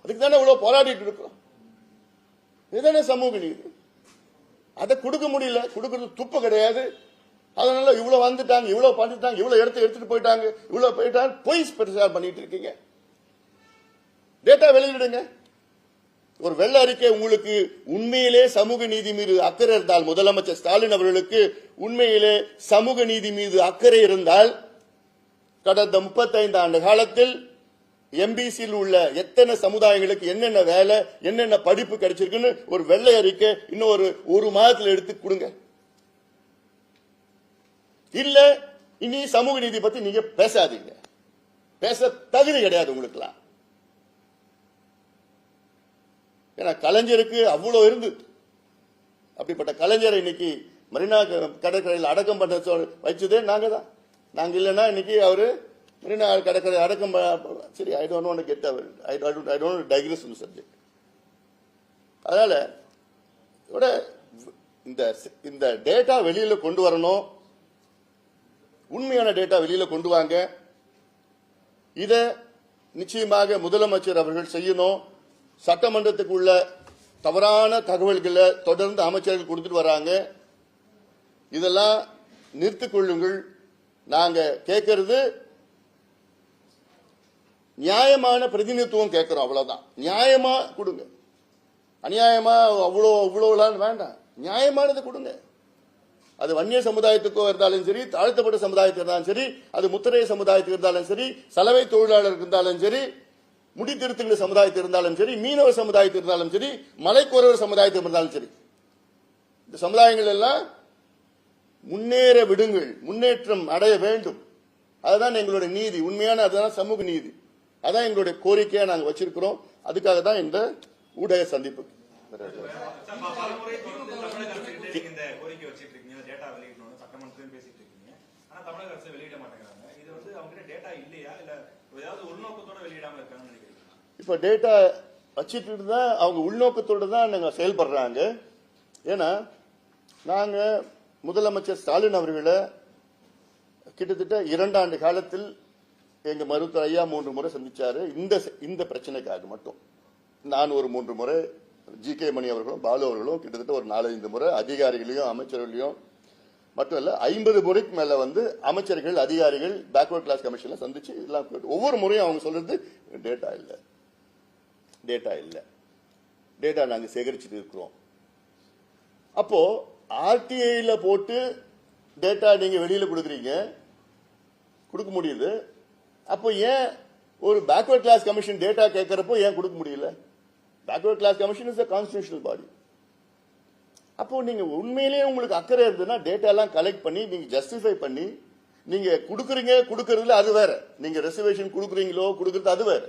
அதுக்கு தானே இவ்வளவு போராடிட்டு இருக்கிறோம். இதுதானே சமூக நீதி. அதை கொடுக்க முடியல, கொடுக்கறது துப்பு கிடையாது. அதனால இவ்வளவு வந்துட்டாங்க, இவ்வளவு பண்ணிட்டாங்க, இவ்வளவு எடுத்துட்டு போயிட்டாங்க, இவ்வளவு போயிட்டாங்க, பொய் பிரச்சாரம் பண்ணிட்டு இருக்கீங்க. டேட்டா வெளியிடுங்க. ஒரு வெள்ள அறிக்கை உங்களுக்கு உண்மையிலே சமூக நீதி மீது அக்கறை இருந்தால், முதலமைச்சர் ஸ்டாலின் அவர்களுக்கு உண்மையிலே சமூக நீதி மீது அக்கறை இருந்தால், கடந்த 35 ஆண்டு காலத்தில் எம்பிசியில் உள்ள எத்தனை சமுதாயங்களுக்கு என்னென்ன வேலை, என்னென்ன படிப்பு கிடைச்சிருக்குன்னு ஒரு வெள்ளை அறிக்கை இன்னும் ஒரு மாதத்தில் எடுத்து கொடுங்க. இல்ல இனி சமூக நீதி பத்தி நீங்க பேசாதீங்க. பேச தகுதி கிடையாது உங்களுக்குலாம். ஏன்னா கலைஞருக்கு அவ்வளவு இருந்தது. அப்படிப்பட்ட கலைஞரை இன்னைக்கு மெரினா கடற்கரையில் அடக்கம் பண்ண வச்சதே நாங்க தான். நாங்க இல்லைன்னா இன்னைக்கு அவரு மெரினா கடற்கரை அடக்கம் சரி. I don't want to get I don't digress in subject. அதனால இந்த டேட்டா வெளியில கொண்டு வரணும். உண்மையான டேட்டா வெளியில கொண்டு வாங்க. இத நிச்சயமாக முதலமைச்சர் அவர்கள் செய்யணும். சட்டமன்றத்துக்குள்ள தவறான தகவல்களை தொடர்ந்து அமைச்சர்கள் கொடுத்துட்டு வராங்க. இதெல்லாம் நிறுத்திக் கொள்ளுங்கள். நாங்க கேட்கறது நியாயமான பிரதிநிதித்துவம் கேட்கிறோம், அவ்வளவுதான். நியாயமா கொடுங்க. அநியாயமா அவ்வளவு வேண்டாம். நியாயமானது கொடுங்க. அது வன்னிய சமுதாயத்துக்கோ இருந்தாலும் சரி, தாழ்த்தப்பட்ட சமுதாயத்துக்கு இருந்தாலும் சரி, அது முத்திரைய சமுதாயத்துக்கு இருந்தாலும் சரி, சலவை தொழிலாளருக்கு இருந்தாலும் சரி, முடித்திருத்துகிற சமுதாயத்தில் இருந்தாலும் சரி, மீனவ சமுதாயத்தில் இருந்தாலும் சரி, மலைக்குறவர் சமுதாயத்தில் இருந்தாலும் சரி, இந்த சமுதாயங்கள் எல்லாம் முன்னேற விடுங்கள். முன்னேற்றம் அடைய வேண்டும். அதுதான் எங்களுடைய நீதி. உண்மையான அதுதான் சமூக நீதி. அதான் எங்களுடைய கோரிக்கையா நாங்க வச்சிருக்கிறோம். அதுக்காக தான் இந்த ஊடக சந்திப்பு. இப்ப டேட்டா வச்சிட்டு இருந்தா அவங்க உள்நோக்கத்தோட தான் நாங்க செயல்படுறாங்க. ஏன்னா நாங்க முதலமைச்சர் ஸ்டாலின் அவர்களை கிட்டத்தட்ட 2 ஆண்டு காலத்தில் எங்க மருத்துவர் ஐயா 3 முறை சந்திச்சாரு. இந்த பிரச்சனைக்காக மட்டும் நான் ஒரு 3 முறை, ஜி.கே. மணி அவர்களும் பாலு அவர்களும் கிட்டத்தட்ட ஒரு 4-5 முறை அதிகாரிகளையும் அமைச்சர்களையும் மட்டும் இல்ல 50 முறைக்கு மேல அமைச்சர்கள் அதிகாரிகள் பேக்வர்ட் கிளாஸ் கமிஷன்ல சந்திச்சு எல்லாம் ஒவ்வொரு முறையும் அவங்க சொல்றது டேட்டா இல்ல, டேட்டா நாங்க சேகரிச்சுட்டு இருக்கிறோம். அப்போ ஆர்டிஐல போட்டு டேட்டா நீங்க வெளியில கொடுக்குறீங்க, கொடுக்க முடியுது. அப்போ ஏன் ஒரு பேக்வர்ட் கிளாஸ் கமிஷன் டேட்டா கேட்கறப்போ ஏன் கொடுக்க முடியல? Backward class commission is a constitutional body. அப்போ நீங்க உண்மையிலேயே உங்களுக்கு அக்கறை இருந்ததுன்னா டேட்டா எல்லாம் கலெக்ட் பண்ணி நீங்க ஜஸ்டிஃபை பண்ணி நீங்க கொடுக்கறதுல அது வேற. நீங்க ரிசர்வேஷன் கொடுக்குறீங்களோ கொடுக்கறது அது வேற.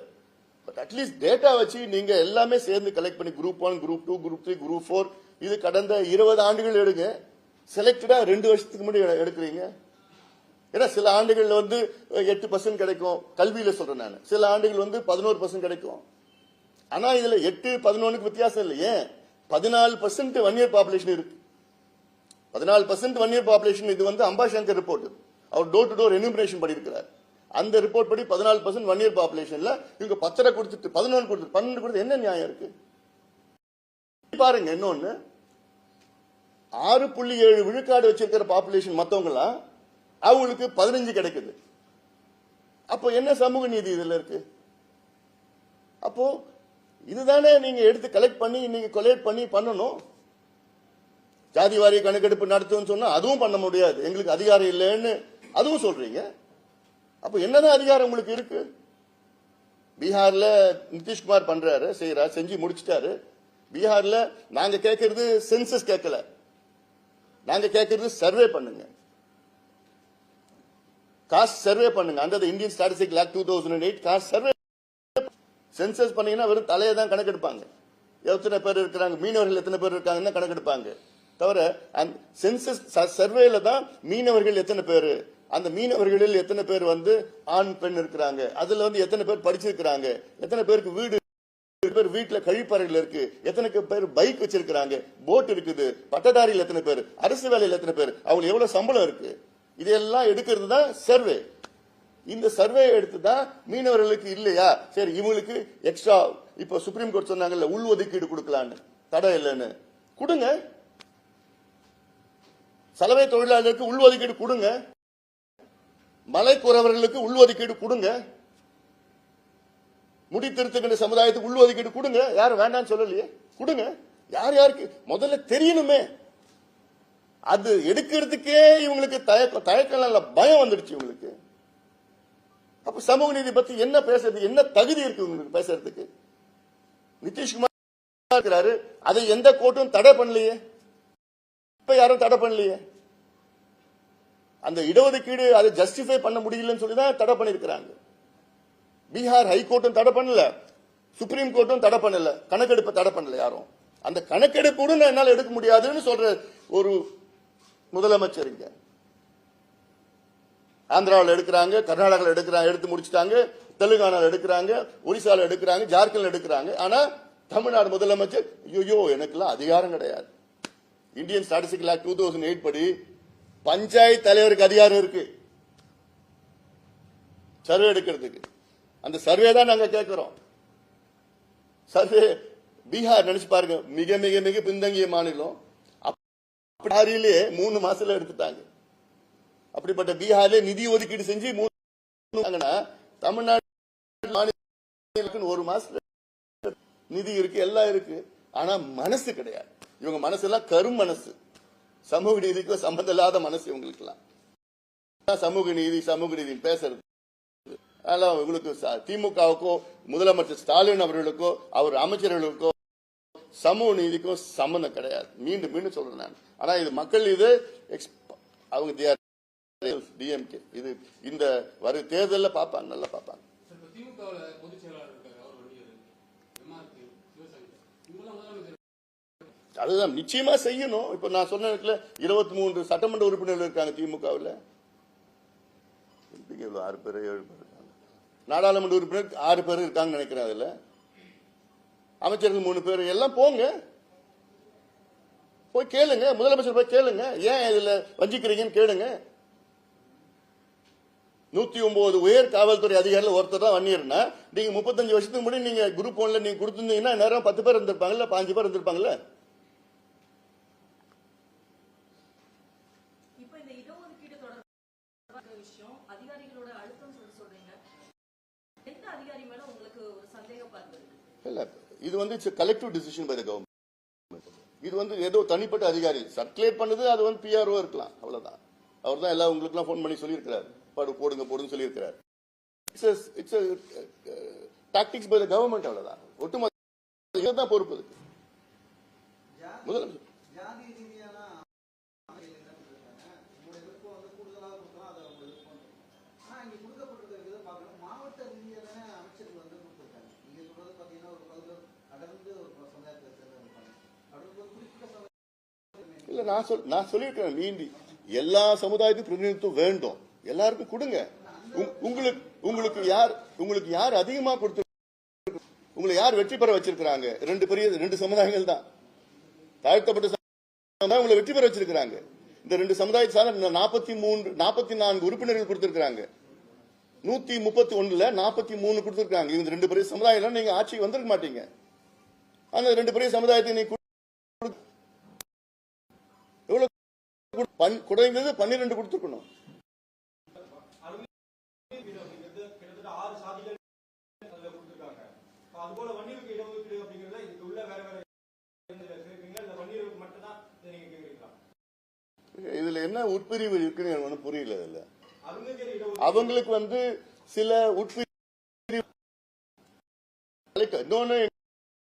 பட் அட்லீஸ்ட் டேட்டா வச்சு நீங்க எல்லாமே சேர்ந்து கலெக்ட் பண்ணி குரூப் 1, குரூப் 2, குரூப் 3, குரூப் 4 இது கடந்த 20 ஆண்டுகள் எடுங்க. செலக்டடா 2 வருஷத்துக்கு முன்னாடி எடுக்கிறீங்க. ஏன்னா சில ஆண்டுகள் 8% கிடைக்கும், கல்வியில சொல்றேன் நான். சில ஆண்டுகள் 11% கிடைக்கும். ஆனா இதுல 8-11க்கு வித்தியாசம் இல்லை. ஏன் 14% 1 இயர் பாப்புலேஷன் இருக்கு. 14% 1 இயர் பாப்புலேஷன். இது அம்பாசங்கர் ரிப்போர்ட். அவர் டோர் டு டோர் எனுமரேஷன் பண்ணியிருக்கிறார். அந்த ரிப்போர்ட் படி 14% 1 இயர் பாப்புலேஷன்ல இவங்க 10 கொடுத்துட்டு 11 கொடுத்து 12 கொடுத்து என்ன நியாயம் இருக்கு பாருங்க. இன்னொன்னு 6.7 விழுக்காடு வச்சிருக்கிற பாப்புலேஷன் மத்தவங்க எல்லாம் அவங்களுக்கு 15 கிடைக்குது. அப்போ என்ன சமூக நீதி இதுல இருக்கு? அப்போ இதுதானே நீங்க எடுத்து கலெக்ட் பண்ணி நீங்க கொலேட் பண்ணி பண்ணணும். ஜாதி வாரிய கணக்கெடுப்பு நடத்தும் சொன்னா அதுவும் பண்ண முடியாது, எங்களுக்கு அதிகாரம் இல்லைன்னு அதுவும் சொல்றீங்க. அப்ப என்னதான் அதிகாரம் உங்களுக்கு இருக்கு? பீகார்ல நிதிஷ்குமார் பண்றாரு, செய்யறாரு, செஞ்சு முடிச்சிட்டாரு. பீகார்ல நாங்க கேட்கறது சென்சஸ் கேட்கல, நாங்க கேட்கறது சர்வே பண்ணுங்க, காஸ்ட் சர்வே பண்ணுங்க. அந்த Indian statistic act 2008 caste survey. Census பண்ணீங்கன்னா வெறும் தலையை தான் கணக்கெடுப்பாங்க. எத்தனை பேர் இருக்கிறாங்க, மீனவர்கள் எத்தனை பேர் இருக்காங்கன்னு கணக்கெடுப்பாங்க. தவிர சென்சஸ் சர்வேல தான் மீனவர்கள் எத்தனை பேரு, அந்த மீனவர்களில் எத்தனை பேர் ஆண் பெண் இருக்கிறாங்க, அதுல எத்தனை பேர் படிச்சிருக்கிறாங்க, எத்தனை பேருக்கு வீடு வீட்டுல கழிப்பறைகள் இருக்கு, எத்தனை பேர் பைக் வச்சிருக்கிறாங்க, போட் இருக்குது, பட்டதாரிகள் எத்தனை பேர், அரசு வேலையில் எத்தனை பேர், அவங்களுக்கு எவ்வளவு சம்பளம் இருக்கு, இதெல்லாம் எடுக்கிறது தான் சர்வே. இந்த சர்வே எடுத்துதான் மீனவர்களுக்கு இல்லையா, சரி இவங்களுக்கு எக்ஸ்ட்ரா இப்ப சுப்ரீம் கோர்ட் சொன்னாங்கல்ல உள் ஒதுக்கீடு கொடுக்கலான்னு, தடை இல்லைன்னு கொடுங்க. சலவை தொழிலாளர்களுக்கு உள் ஒதுக்கீடு கொடுங்க, மலைக்குறவர்களுக்கு உள் ஒதுக்கீடு கொடுங்க, முடித்திருத்துகின்ற சமுதாயத்துக்கு உள் ஒதுக்கீடு கொடுங்க. யாரும் வேண்டாம்னு சொல்லலையே, கொடுங்க. யார் யாருக்கு முதல்ல தெரியணுமே. அது எடுக்கிறதுக்கே இவங்களுக்கு தயக்கம் இல்ல, பயம் வந்துடுச்சு இவங்களுக்கு. அப்ப சமூக நீதி பத்தி என்ன பேசுறது, என்ன தகுதி இருக்கு உங்களுக்கு பேசுறதுக்கு? நிதிஷ்குமார் இருக்கிறாரு, அதை எந்த கோர்ட்டும் தடை பண்ணலையே, இப்ப யாரும் தடை பண்ணலையே. அந்த இடஒதுக்கீடு அதை ஜஸ்டிஃபை பண்ண முடியலன்னு சொல்லிதான் தடை பண்ணிருக்கிறாங்க. பீகார் ஹைகோர்ட்டும் தடை பண்ணல, சுப்ரீம் கோர்ட்டும் தடை பண்ணல, கணக்கெடுப்பை தடை பண்ணல யாரும். அந்த கணக்கெடுப்பு என்னால் எடுக்க முடியாதுன்னு சொல்ற ஒரு முதலமைச்சர் இங்க ஆந்திராவில் எடுக்கிறாங்க, கர்நாடகாவில் எடுக்கிறாங்க, எடுத்து முடிச்சுட்டாங்க, தெலுங்கானாவில் எடுக்கிறாங்க, ஒரிசால எடுக்கிறாங்க, ஜார்க்கண்ட்ல எடுக்கிறாங்க. ஆனா தமிழ்நாடு முதலமைச்சர் ஐயோ எனக்குலாம் அதிகாரம் கிடையாது. இந்தியன் ஸ்டாட்டிஸ்டிக்கல் ஆக்ட் 2008 படி பஞ்சாயத்து தலைவருக்கு அதிகாரம் இருக்கு சர்வே எடுக்கிறதுக்கு. அந்த சர்வே தான் நாங்க கேட்கிறோம். சர்வே பீகார் நினைச்சு பாருங்க, மிக மிக மிக பின்தங்கிய மாநிலம். பீகாரிலே 3 மாசத்துல எடுத்துட்டாங்க. அப்படிப்பட்ட பீகார்ல நிதி ஒதுக்கீடு செஞ்சு 3 தமிழ்நாடு 1 மாசத்துல நிதி இருக்கு, எல்லாம் இருக்கு. ஆனா மனசு கிடையாது. இவங்க மனசெல்லாம் கரும் மனசு, சமூக நீதிக்கு சம்பந்தம் இல்லாத மனசு இவங்களுக்கு எல்லாம். சமூக நீதி பேசுறது அதெல்லாம் உங்களுக்கு திமுகவுக்கோ முதலமைச்சர் ஸ்டாலின் அவர்களுக்கோ அவர் அமைச்சர்களுக்கோ சமூக நீதிக்கும் சம்பந்தம் கிடையாது. மீண்டும் மீண்டும் சொல்றேன் நான். ஆனா இது மக்கள் இது அவங்க டிஎம்கே இது இந்த வர தேர்தலில் பார்ப்பாங்க, நல்லா பார்ப்பாங்க. அதுதான் நிச்சயமா செய்யணும். இப்ப நான் சொன்ன 23 சட்டமன்ற உறுப்பினர்கள் இருக்காங்க திமுகவில். 6 பேர் 7 பேர் இருக்காங்க. நாடாளுமன்ற உறுப்பினர் 6 பேர் இருக்காங்கன்னு நினைக்கிறேன். அதுல அமைச்சர்கள் 3 பேர். எல்லாம் போங்க, போய் கேளுங்க, முதலமைச்சர் போய் கேளுங்க, ஏன் இதுல வஞ்சிக்கிறீங்கன்னு கேளுங்க. 109 உயர் காவல்துறை அதிகாரிகள் ஒருத்தர் தான் வன்னியர்னா, நீங்க 35 வருஷத்துக்கு முன்னாடி நீங்க குரூப் 1ல நீங்க கொடுத்திருந்தீங்கன்னா நேரம் 10 பேர் இருந்திருப்பாங்கல்ல, 5 பேர் இருந்திருப்பாங்கல்ல. இது collective decision by the government. இது ஏதோ தனிப்பட்ட அதிகாரி சர்க்குலேட் பண்ணுது, அது பிஆர்ஓ இருக்கலாம், அவ்வளவுதான். அவர் தான் எல்லாம் உங்களுக்கு எல்லாம் போன் பண்ணி சொல்லியிருக்கிறார், போடுங்க சொல்லியிருக்கிறார். It's tactics by the government, அவ்வளவுதான். ஒட்டுமொத்த தான் பொறுப்பு இருக்கு. முதலமைச்சர் இல்ல நான் சொல்லியிருக்கேன், மீண்டி எல்லா சமுதாயத்துக்கும் பிரதிநிதித்துவம் வேண்டும், எல்லாருக்கும் கொடுங்க. உங்களுக்கு யார் அதிகமா கொடுத்து உங்களை யார் வெற்றி பெற வச்சிருக்காங்க? 2 சமுதாயங்கள் தான். தாழ்த்தப்பட்ட சமுதாயம் உங்களை வெற்றி பெற வச்சிருக்காங்க. இந்த 2 சமுதாயத்தை சார்ந்த 44 உறுப்பினர்கள் கொடுத்திருக்காங்க. 131ல 43 கொடுத்திருக்காங்க. இந்த 2 பெரிய சமுதாயம் நீங்க ஆட்சிக்கு வந்திருக்க மாட்டீங்க. அந்த 2 பெரிய சமுதாயத்தை நீங்க குறைந்தது 12 கொடுத்துருக்கணும். இதுல என்ன உட்பிரிவு இருக்குன்னு எனக்கு புரியல. இதுல அவங்களுக்கு சில உட்பிரிவு, இன்னொன்னு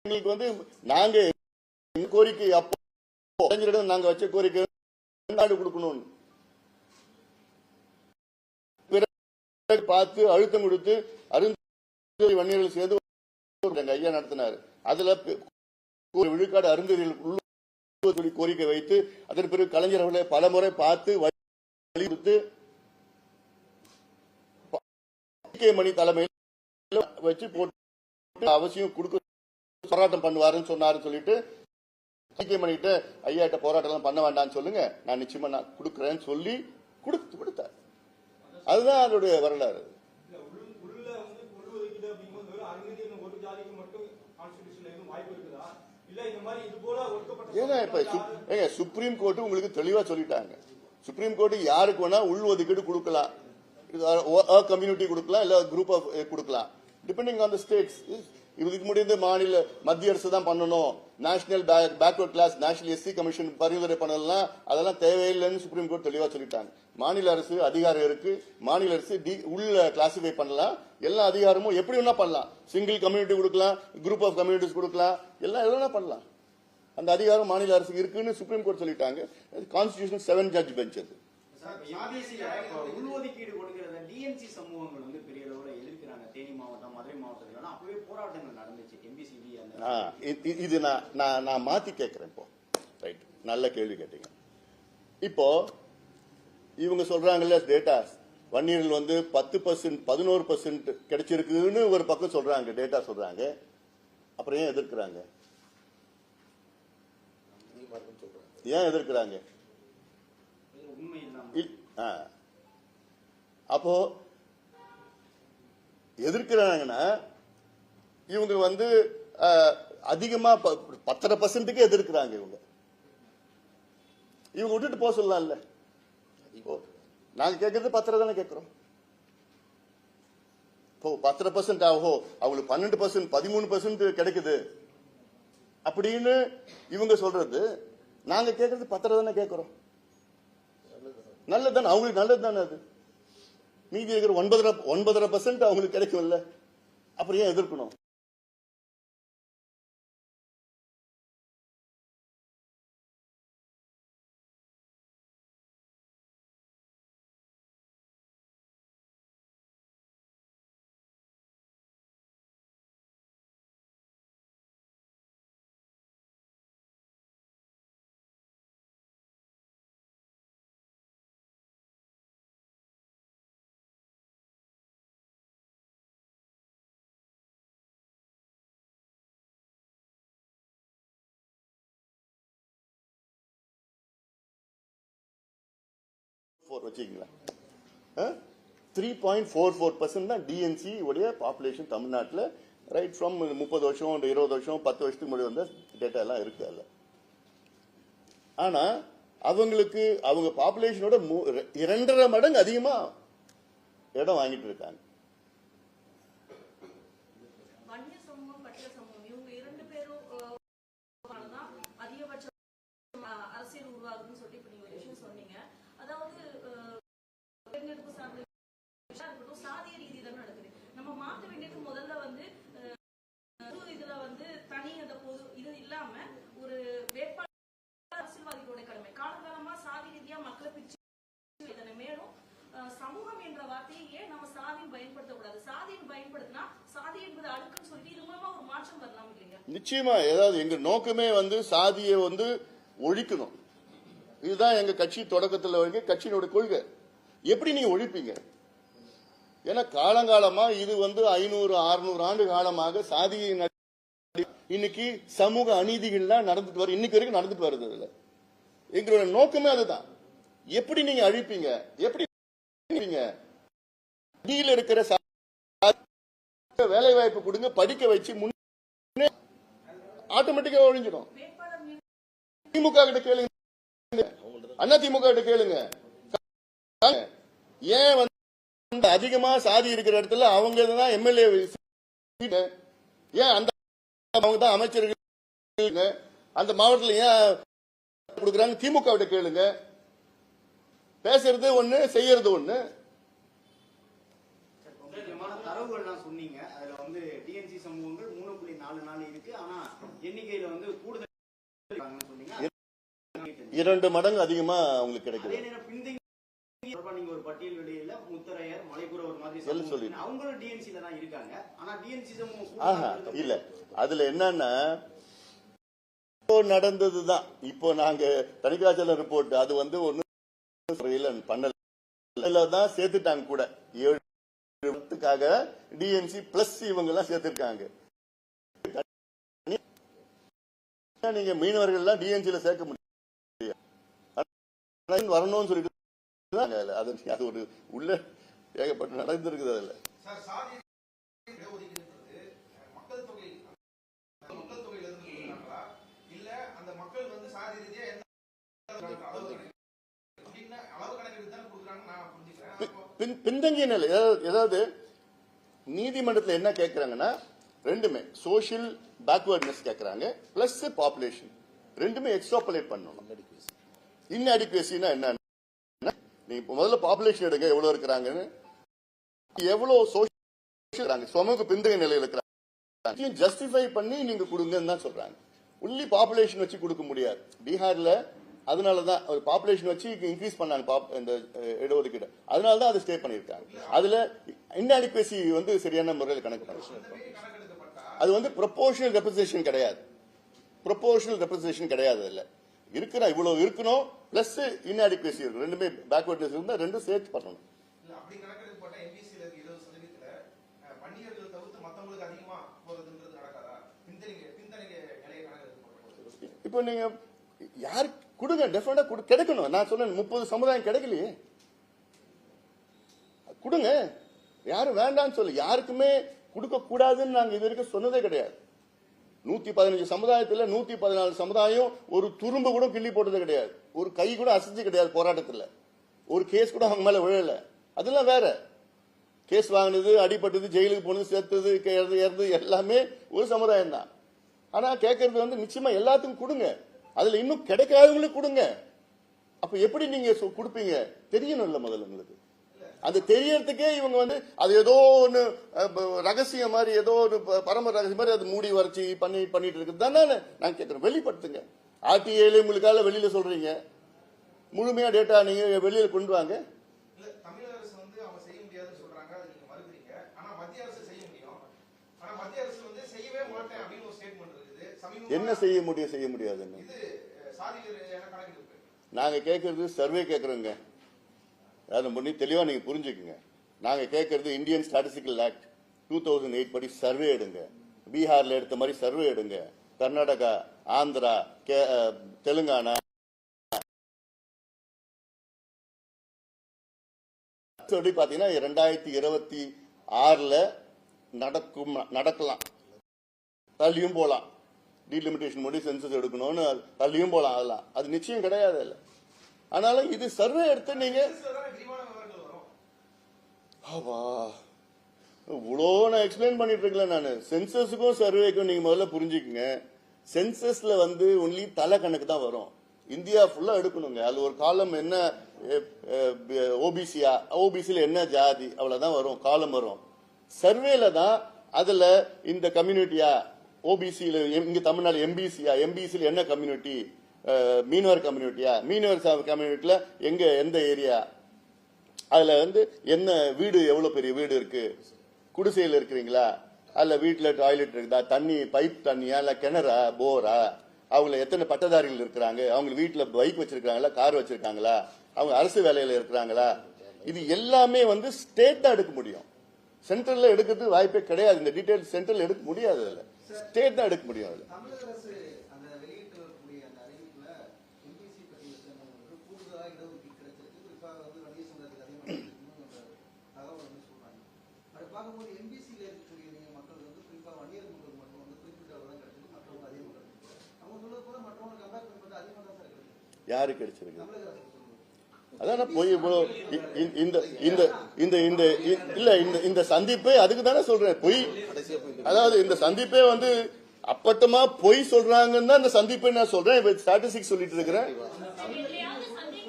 எங்களுக்கு நாங்க கோரிக்கை அப்போ நாங்க வச்ச கோரிக்கை நாடு கொடுக்கணும் பார்த்து அழுத்தம் கொடுத்து அருந்ததி வன்னியர்கள் சேர்ந்து ஐயா நடத்தினார். அதுல விழுக்காடு அருந்ததிகள் கோரிக்கை வைத்து அதன் பிறகு கலைஞர் அவர்களை பல முறை பார்த்து வலியுறுத்தி மணி தலைமையில் வச்சு போட்டு அவசியம் கொடுக்க போராட்டம் பண்ணுவாருன்னு சொன்னாரு. சொல்லிட்டு மணிகிட்ட ஐயாட்ட போராட்டம் பண்ண வேண்டாம்னு சொல்லுங்க, நான் நிச்சயமா நான் கொடுக்கறேன்னு சொல்லி கொடுத்தார். அதுதான் அதோடைய வரலாறு. ஏன்னா இப்ப சுப்ரீம் கோர்ட் உங்களுக்கு தெளிவா சொல்லிட்டாங்க. சுப்ரீம் கோர்ட் யாருக்கு வேணா உள் ஒதுக்கீடு கொடுக்கலாம், கம்யூனிட்டி கொடுக்கலாம், இல்ல குரூப் ஆஃப் கொடுக்கலாம், டிபெண்டிங் ஆன் தி ஸ்டேட்ஸ். இதுக்கு முடிந்து மத்திய அரசு தான் பண்ணணும், national backward class national SC commission பரிந்துரை பண்ணலாம், அதெல்லாம் தேவையில்லைன்னு சுப்ரீம் கோர்ட் தெளிவா சொல்லிட்டாங்க. மாநில அரசு அதிகாரம் இருக்கு, மாநில அரசு உள்ள கிளாசிஃபை பண்ணலாம், எல்லா அதிகாரமும் எப்படி வேணா பண்ணலாம், சிங்கிள் கம்யூனிட்டி கொடுக்கலாம், குரூப் ஆஃப் கம்யூனிட்டிஸ் கொடுக்கலாம், எல்லாம் பண்ணலாம். அந்த அதிகாரம் மாநில அரசுக்கு இருக்குன்னு சுப்ரீம் கோர்ட் சொல்லிட்டாங்க. கான்ஸ்டிடியூஷன் 7 ஜட்ஜ் பெஞ்ச் அது. உள்ஒதுக்கீடு கொடுக்கிறது டிஎன்சி சமூகங்கள் பெரிய அளவுல எதிர்க்கிறாங்க. தேனி மாவட்டம், மதுரை மாவட்டத்தில் அப்பவே போராட்டங்கள் நடந்துச்சு. இது நான் மாத்தி கேட்கிறேன் இப்போ. ரைட், நல்ல கேள்வி கேட்டீங்க. இப்போ இவங்க சொல்றாங்கல்ல டேட்டா வன்னியர்கள் வந்து 10% 11% கிடைச்சிருக்குன்னு ஒரு பக்கம் சொல்றாங்க, டேட்டா சொல்றாங்க. அப்புறம் ஏன் எதிர்க்கிறாங்க? ஏன் எதிர்க்கிறாங்க? அப்போ எதிர்க்கிறாங்கன்னா இவங்க வந்து அதிகமா 10% எதிர்க்கிறாங்க. இவங்க விட்டுட்டு போக சொல்லலாம்ல. நாங்க கேட்கறது 10 தானே கேட்கிறோம். இப்போ 10% ஆகோ அவங்களுக்கு 12% 13% கிடைக்குது அப்படின்னு இவங்க சொல்றது, நாங்க கேட்கறது 10 தானே கேட்கிறோம். நல்லதுதானே, அவங்களுக்கு நல்லது தானே. அது மீதி இருக்கிற 9.5% அவங்களுக்கு கிடைக்கும்ல. அப்புறம் ஏன் எதிர்க்கணும்? வச்சுக்கீங்களா? 3.44% தான் டிஎன்சி உடைய பாப்புலேஷன் தமிழ்நாட்டில். ரைட் ஃப்ரம் 30 வருஷம் 20 வருஷம் 10 வருஷத்துக்கு முன்னாடி வந்த டேட்டா எல்லாம் இருக்கு அதுல. ஆனா அவங்களுக்கு அவங்க பாப்புலேஷனோட 2.5 மடங்கு அதிகமா இடம் வாங்கிட்டு இருக்காங்க. அரசியல் உருவாகுதுன்னு சொல்லி இப்ப நீங்க ஒரு விஷயம் சொன்னீங்க. அதாவது சாதிய ரீதி தான் நடக்குது. நம்ம மாற்ற வேண்டியது முதல்ல வந்து இதுல வந்து தனி அந்த பொது இது இல்லாம ஒரு வேட்பாளர் அரசியல்வாதிகளோட கடமை. காலகாலமா சாதி ரீதியா மக்களை பிரிச்சு இதனை மேலும் சமூகம் என்ற வார்த்தையை ஏன் நம்ம சாதின்னு பயன்படுத்தக்கூடாது? சாதின்னு பயன்படுத்தினா சாதி என்பது அடுக்குன்னு சொல்லிட்டு இது மூலமா ஒரு மாற்றம் வரலாம் இல்லைங்க? நிச்சயமா. ஏதாவது எங்க நோக்கமே வந்து சாதியை வந்து ஒழிக்கணும். இதுதான் எங்க கட்சி தொடக்கத்தில் வரைக்கும் கட்சியினுடைய கொள்கை. எப்படி நீங்க ஒழிப்பீங்க? ஏன்னா காலங்காலமா இது வந்து 500-600 ஆண்டு காலமாக சாதியை இன்னைக்கு சமூக அநீதிகள்லாம் நடந்துட்டு வரும். இன்னைக்கு வரைக்கும் நடந்துட்டு வருது. இதுல எங்களோட நோக்கமே அதுதான். எப்படி நீங்க அழிப்பீங்க? எப்படி இருக்கிற வேலை வாய்ப்பு கொடுங்க, படிக்க வச்சு முன்னே ஆட்டோமேட்டிக்கா ஒழிஞ்சிடும். திமுக கிட்ட கேளுங்க, அண்ணா திமுக கிட்ட கேளுங்க. ஏன் வந்து அதிகமா சாதி இருக்கிற இடத்துல அவங்க தான் எம்எல்ஏ, ஏன் அந்த அவங்க தான் அமைச்சர்கள் அந்த மாவட்டத்தில் ஏன் கொடுக்குறாங்க? திமுக கிட்ட கேளுங்க. பேசுறது ஒண்ணு, செய்யறது ஒண்ணு. தரவுகள்லாம் சொன்னீங்க. அதுல வந்து டிஎன்சி சமூகங்கள் 3.44 இருக்கு. ஆனா எண்ணிக்கையில வந்து கூடுதல் 2 மடங்கு அதிகமா உங்களுக்கு கிடைக்குது. நீங்க ஒரு பட்டியல் வெளியில முத்தரையர் மலைப்புற ஒரு மாதிரி சொல்லி அவங்களும் டிஎன்சில தான் இருக்காங்க. ஆனா டிஎன்சி சமூகம் இல்ல. அதுல என்னன்னா நடந்ததுதான். இப்போ நாங்க தணிக்காச்சல ரிப்போர்ட் அது வந்து ஒண்ணு பண்ணல தான் சேர்த்துட்டாங்க கூட. 7 டிஎன்சி பிளஸ் இவங்க எல்லாம் சேர்த்திருக்காங்க. நீங்க மீனவர்கள் எல்லாம் டிஎன்சில சேர்க்க முடியும் வரணும்னு சொல்லிட்டு அது ஒரு உள்ள ஏகப்பட்டு நடந்திருக்குது. அதுல பின்தங்கிய நிலை. ஏதாவது நீதிமன்றத்தில் என்ன கேட்கிறாங்கன்னா ரெண்டுமே சோசியல் பேக்வர்ட்னஸ் கேட்கறாங்க பிளஸ் பாப்புலேஷன் ரெண்டுமே எக்ஸ்ட்ராபுலேட் பண்ணணும். இன்அடிக்குவசினா என்ன? நீங்க முதல்ல பாப்புலேஷன் எடுங்க, எவ்வளவு இருக்கிறாங்கன்னு, எவ்வளவு சோசியல் சமூக பிந்தைய நிலையில் இருக்கிறாங்க ஜஸ்டிஃபை பண்ணி நீங்க கொடுங்கன்னு தான் சொல்றாங்க. ஒன்லி பாப்புலேஷன் வச்சு கொடுக்க முடியாது. பீகார்ல அதனாலதான் பாப்புலேஷன் வச்சு இன்க்ரீஸ் பண்ணாங்க இந்த இடஒதுக்கீடு. அதனாலதான் அதை ஸ்டே பண்ணிருக்காங்க. அதுல இன்அடிக்குவசி வந்து சரியான முறையில் கணக்கு பண்ண அது வந்து ப்ரொபோர்ஷனல் ரெப்ரசன்டேஷன் கிடையாது. ப்ரொபோர்ஷனல் ரெப்ரசன்டேஷன் கிடையாது. இல்ல இருக்கிற இவ்வளவு இருக்கணும் பிளஸ் இன்அடிக்வசி இருக்கும். ரெண்டுமே பேக்வர்ட்னஸ் இருந்தா ரெண்டும் சேர்த்து பண்ணணும். அப்படி கணக்கெடுப்பு போட்டா எம்பிசில இருக்கு 20% வன்னியர்கள் தவிர்த்து மத்தவங்களுக்கு அதிகமா போறதுன்றது நடக்காதா? பின்தங்கிய நிலையை கணக்கெடுப்பு போடுறது. இப்போ நீங்க யாரு கொடுங்க, டெஃபினட்டா கிடைக்கணும். நான் சொன்னேன் 30 சமுதாயம் கிடைக்கலையே, கொடுங்க. யாரும் வேண்டாம்னு சொல்லு, யாருக்குமே கொடுக்க கூடாதுன்னு நாங்க இது வரைக்கும் சொன்னதே கிடையாது. 115 சமுதாயத்துல 114 சமுதாயம் ஒரு துரும்பு கூட கிள்ளி போட்டது கிடையாது. ஒரு கை கூட அசைச்சு கிடையாது போராட்டத்துல. ஒரு கேஸ் கூட அவங்க மேல விழல. அதெல்லாம் வேற. கேஸ் வாங்கினது, அடிபட்டது, ஜெயிலுக்கு போனது, சேர்த்தது, இறந்து எல்லாமே ஒரு சமுதாயம் தான். ஆனா கேட்கறது வந்து நிச்சயமா எல்லாத்துக்கும் கொடுங்க. அதுல இன்னும் கிடைக்காதவங்களுக்கு கொடுங்க. அப்ப எப்படி நீங்க கொடுப்பீங்க தெரியணும் இல்ல முதல்ல உங்களுக்கு. அது தெரியறதுக்கே இவங்க வந்து அது ஏதோ ஒண்ணு ரகசியம் மாதிரி, ஏதோ ஒரு பரம ரகசியம் மாதிரி அது மூடி வரைச்சி பண்ணிட்டு இருக்குது தானே நான் கேட்கிறேன். வெளிப்படுத்துங்க. ஆர்டிஐல உங்களுக்காக வெளியில சொல்றீங்க, முழுமையா டேட்டா நீங்க வெளியில கொண்டு வாங்க. இல்ல தமிழக அரசு வந்து அவங்க செய்ய முடியாதுன்னு சொல்றாங்க, அது நீங்க மறுக்கிறீங்க. ஆனா மத்திய அரசு செய்ய முடியும். ஆனா மத்திய அரசு வந்து செய்யவே மாட்டேன் அப்படின்னு ஒரு ஸ்டேட்மெண்ட் இருக்குது. என்ன செய்ய முடியாதுன்னு இது சாதி கணக்கெடுப்பு நாங்க கேட்கறது சர்வே கேட்கறோங்க. அதை பண்ணி தெளிவா நீங்க புரிஞ்சுக்குங்க. நாங்க கேட்கறது இந்தியன் ஸ்டாட்டிஸ்டிக்கல் ஆக்ட் 2008 படி சர்வே எடுங்க. பீகார்ல எடுத்த மாதிரி சர்வே எடுங்க. கர்நாடகா, ஆந்திரா, தெலுங்கானா பாத்தீங்கன்னா 2026 நடக்கலாம். தள்ளியும் போலாம். டீலிமிட்டேஷன் பண்ணி சென்சஸ் எடுக்கணும்னு தள்ளியும் போலாம். அதெல்லாம் அது நிச்சயம் கிடையாது. இல்ல அதனால இது சர்வே எடுத்து நீங்க இவ்வளோ நான் எக்ஸ்பிளைன் பண்ணிட்டு இருக்கல. நான் சென்சஸுக்கும் சர்வேக்கும் நீங்க முதல்ல புரிஞ்சுக்குங்க. சென்சஸ்ல வந்து ஒன்லி தலை கணக்கு தான் வரும். இந்தியா ஃபுல்லா எடுக்கணுங்க. அது ஒரு காலம் என்ன ஓபிசியா, ஓபிசில என்ன ஜாதி, அவ்வளவுதான் வரும், காலம் வரும். சர்வேல தான் அதுல இந்த கம்யூனிட்டியா, ஓபிசியில இங்க தமிழ்நாடு எம்பிசியா, எம்பிசியில என்ன கம்யூனிட்டி, மீனவர் கம்யூனிட்டியா, மீனவர் கம்யூனிட்டியில எந்த ஏரியா, அதுல வந்து என்ன வீடு, எவ்வளவு பெரிய வீடு இருக்கு, குடிசையில் இருக்கிறீங்களா, அல்ல வீட்டுல டாய்லெட் இருக்குதா, தண்ணி பைப் தண்ணியா, இல்ல கிணறா, போரா, அவங்க எத்தனை பட்டதாரிகள் இருக்கிறாங்க, அவங்க வீட்டுல பைக் வச்சிருக்காங்களா, கார் வச்சிருக்காங்களா, அவங்க அரசு வேலையில இருக்கிறாங்களா, இது எல்லாமே வந்து ஸ்டேட் தான் எடுக்க முடியும். சென்ட்ரல்ல எடுக்கிறது வாய்ப்பே கிடையாது. இந்த டீடைல் சென்ட்ரல் எடுக்க முடியாது. அதுல ஸ்டேட் தான் எடுக்க முடியும். அதுல தமிழக அரசு அந்த வெளியிட்டிருக்கக்கூடிய அந்த அறிவிப்புல எம்பிசி பட்டியலில் சேர்ந்தவங்களுக்கு கூடுதலாக இடஒதுக்கீடு கிடைச்சிருக்கு. குறிப்பாக வந்து வணிக சமுதாயத்தில் அதிகமாக தகவல் வந்து சொல்றாங்க. அப்படி பார்க்கும்போது எம்பிசியில இருக்கக்கூடிய மக்கள் வந்து குறிப்பாக வன்னியர் மக்கள் மட்டும் வந்து குறிப்பிட்ட அளவு தான் கிடைச்சிருக்கு, மற்றவங்க அதிகமாக கிடைச்சிருக்கு. அவங்க சொல்றது போல மற்றவங்க கம்பேர் பண்ணும்போது அதிகமாக தான் சார் கிடைச்சிருக்கு. யாரு கிடைச்சிருக்கு? தமிழக அரசு அதான் போய் இந்த சந்திப்பே அதுக்கு தானே சொல்றேன். பொய், அதாவது இந்த சந்திப்பே வந்து அப்பட்டமா பொய் சொல்றாங்கன்னு தான் இந்த சந்திப்பை நான் சொல்றேன். ஸ்டாட்டிஸ்டிக்ஸ் சொல்லிட்டு இருக்கிறேன்.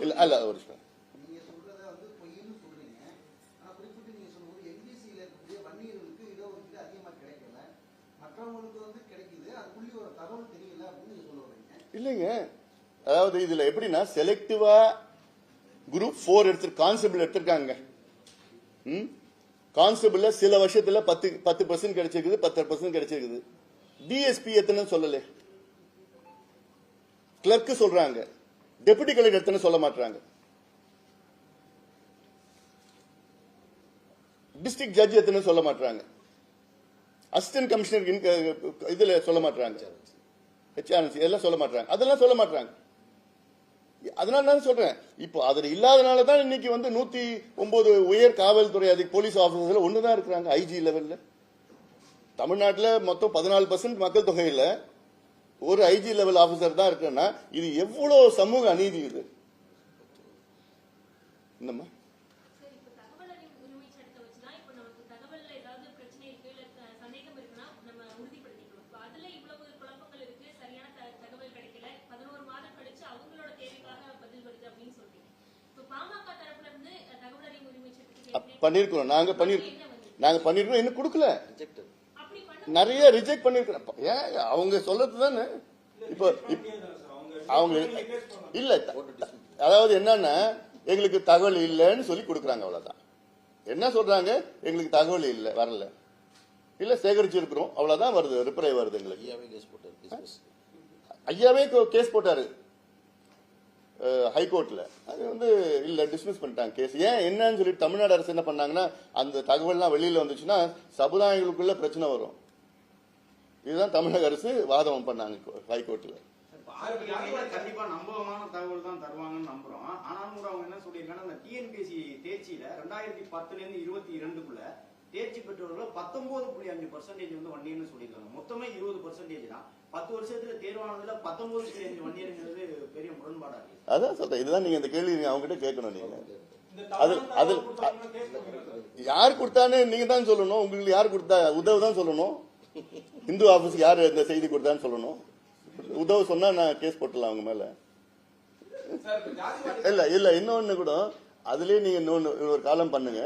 இல்ல அல்ல ஒரு நீங்க சொல்றத வந்து பொய்ன்னு சொல்றீங்க. ஆனா குறிப்பிட்டு நீங்க சொல்லும்போது எம்பிசியில இருக்கக்கூடிய வன்னியர்களுக்கு இடஒதுக்கீடு அதிகமா கிடைக்கல, மற்றவங்களுக்கு வந்து கிடைக்குது, அது புள்ளி ஒரு தகவல் தெரியல அப்படின்னு நீங்க சொல்ல வரீங்க. இல்லைங்க. அதாவது இதுல எப்படின்னா செலக்டிவா குரூப் 4 கான்ஸ்டபிள் எடுத்திருக்காங்க. கான்ஸ்டபிள்ல சில வருஷத்துல 10% கிடைச்சிருக்குது, 10% கிடைச்சிருக்குது. டிஎஸ்பி எத்தனை சொல்லல, கிளர்க் சொல்றாங்க, டெபுட்டி கலெக்டர் எத்தனை சொல்ல மாட்டாங்க, டிஸ்ட்ரிக்ட் ஜட்ஜ் எத்தனை சொல்ல மாட்டாங்க, அசிஸ்டன்ட் கமிஷனர் இதுல சொல்ல மாட்டாங்க, ஹெச்ஆர்என்சி எல்லாம் சொல்ல மாட்டாங்க. அதெல்லாம் சொல்ல மாட்டாங்க. அதனால நான் சொல்றேன், இப்போ அதுல இல்லாதனாலதான் இன்னைக்கு வந்து 109 உயர் காவல்துறை போலீஸ் ஆபீசர்ல ஒண்ணுதான் இருக்கிறாங்க ஐஜி லெவல்ல. தமிழ்நாட்டில் மொத்தம் 14% மக்கள் தொகையில ஒரு ஐஜி லெவல் ஆபீசர் தான் இருக்குன்னா இது எவ்வளவு சமூக அநீதி. இது என்னம்மா பண்ணிருக்கோம். நாங்க பண்ணிருக்கோம், இன்னும் கொடுக்கல. நிறைய ரிஜெக்ட் பண்ணிருக்கோம். ஏன் அவங்க சொல்றது தானே. இப்போ அவங்க இல்ல, அதாவது என்னன்னா எங்களுக்கு தகவல் இல்லைன்னு சொல்லி கொடுக்குறாங்க, அவ்வளவுதான். என்ன சொல்றாங்க, எங்களுக்கு தகவல் இல்லை, வரல. இல்ல சேகரிச்சிருக்கிறோம், அவ்வளவுதான் வருது, ரிப்ளை வருது எங்களுக்கு. ஐயாவே கேஸ் போட்டாரு, ஐயாவே கேஸ் போட்டாரு ஹைகோர்ட்ல. அது வந்து இல்ல டிஸ்மிஸ் பண்ணிட்டாங்க கேஸ். ஏன் என்னன்னு சொல்லிட்டு தமிழ்நாடு அரசு என்ன பண்ணாங்கன்னா, அந்த தகவல்லாம் வெளியில வந்துச்சுன்னா சமுதாயங்களுக்குள்ள பிரச்சனை வரும். இதுதான் தமிழக அரசு வாதம் பண்ணாங்க ஹைகோர்ட்ல. கண்டிப்பா நம்பகமான தகவல் தான் தருவாங்கன்னு நம்புறோம். ஆனாலும் கூட அவங்க என்ன சொல்லியிருக்காங்கன்னா, அந்த டிஎன்பிஎஸ்சி தேர்ச்சியில 2010ல இருந்து 22க்குள்ள தேர்ச்சி பெற்றவர்கள் 19.5% வந்து வன்னியர்னு சொல்லியிருக்காங்க. மொத்தமே 20% தான். 10 வருஷத்துல தேர்வானதுல 19.5 வன்னியர்ங்கிறது பெரிய முரண்பாடா இருக்கு. அதான் சொல்றேன், இதுதான் நீங்க இந்த கேள்வி அவங்க கிட்ட கேட்கணும். நீங்க அது யார் கொடுத்தான்னு நீங்க தான் சொல்லணும். உங்களுக்கு யார் கொடுத்தா உதவு தான் சொல்லணும். இந்து ஆபீஸ்க்கு யாரு இந்த செய்தி கொடுத்தான்னு சொல்லணும். உதவு சொன்னா நான் கேஸ் போட்டுலாம் அவங்க மேல. இல்ல இல்ல இன்னொன்னு கூட அதுலயே நீங்க இன்னொன்னு ஒரு காலம் பண்ணுங்க.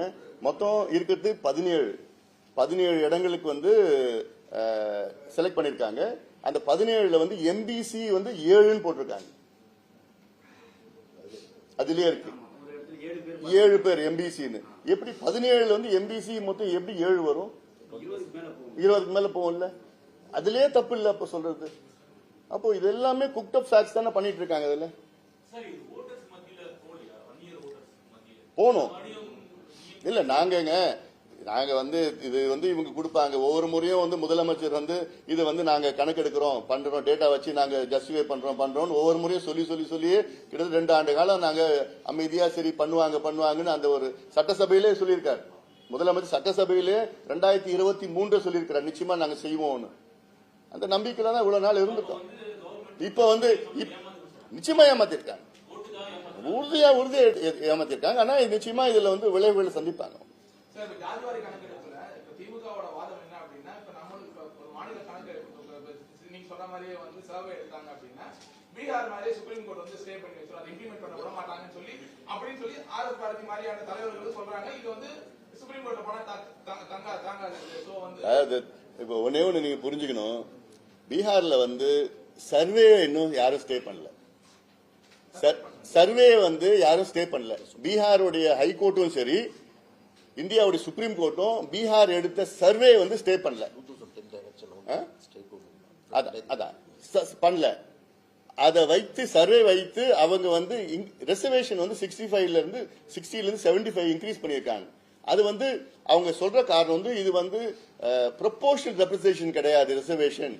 மொத்தம் இருக்கிறது 17 இடங்களுக்கு வந்து செலக்ட் பண்ணிருக்காங்க. அந்த 17ல வந்து எம்பிசி வந்து 7ன்னு போட்டிருக்காங்க. அதுலயே இருக்கு 7 பேர் எம்பிசின்னு. எப்படி 17ல வந்து எம்பிசி மொத்தம் எப்படி 7 வரும்? 20க்கு மேல போகும்ல. அதுலயே தப்பு இல்ல அப்ப சொல்றது. அப்போ இது எல்லாமே குக்ட் அப் ஃபேக்ட்ஸ் தானே பண்ணிட்டு இருக்காங்க. அதுல போகணும் இல்ல. நாங்க வந்து இது வந்து இவங்க கொடுப்பாங்க. ஒவ்வொரு முறையும் வந்து முதலமைச்சர் வந்து இது வந்து நாங்க கணக்கெடுக்கிறோம் பண்றோம், டேட்டா வச்சு நாங்க ஜஸ்டிஃபை பண்றோம் ஒவ்வொரு முறையும் சொல்லியே கிட்டத்தட்ட 2 ஆண்டு காலம் நாங்க அமைதியா சரி பண்ணுவாங்கன்னு அந்த ஒரு சட்டசபையிலே சொல்லியிருக்காரு முதலமைச்சர். சட்டசபையிலே 2023 சொல்லியிருக்கிறார் நிச்சயமா நாங்க செய்வோம்னு. அந்த நம்பிக்கையில தான் இவ்வளவு நாள் இருந்துட்டோம். இப்ப வந்து நிச்சயமா ஏமாத்திருக்காங்க, உறுதியா ஏமாத்திருக்காங்க. ஆனா நிச்சயமா இதுல வந்து விளைவுகளை சந்திப்பாங்க. ஜாதிவாரி கணக்கெடுப்புல இப்ப திமுகவோட வாதம் என்ன அப்படின்னா, இப்ப நம்மளுக்கு ஒரு மாநில கணக்கெடுப்பு நீங்க சொன்ன மாதிரியே வந்து சர்வே எடுத்தாங்க அப்படின்னா பீகார் மாதிரியே சுப்ரீம் கோர்ட் வந்து ஸ்டே பண்ணி வச்சிரும், அதை இம்ப்ளிமெண்ட் பண்ண விட மாட்டாங்கன்னு சொல்லி ஆர்எஸ் பாரதி மாதிரியான தலைவர்கள் வந்து சொல்றாங்க. இது வந்து சுப்ரீம் கோர்ட்ல போனா தாங்காது. சோ வந்து இப்ப ஒன்னே ஒண்ணு நீங்க புரிஞ்சுக்கணும். பீகார்ல வந்து சர்வே இன்னும் யாரும் ஸ்டே பண்ணல. சர்வே வந்து யாரும் ஸ்டே பண்ணல. பீகாருடைய ஹைகோர்ட்டும் சரி இந்தியாவுடைய சுப்ரீம் கோர்ட்டும் பீகார் எடுத்த சர்வே வந்து ஸ்டே பண்ணல. பண்ணல. அதை வைத்து சர்வே வைத்து அவங்க வந்து ரிசர்வேஷன் வந்து 60ல இருந்து 75 இன்க்ரீஸ் பண்ணியிருக்காங்க. அது வந்து அவங்க சொல்ற காரணம் வந்து இது வந்து ப்ரொபோர்ஷனல் ரெப்ரசன்டேஷன் கிடையாது ரிசர்வேஷன்.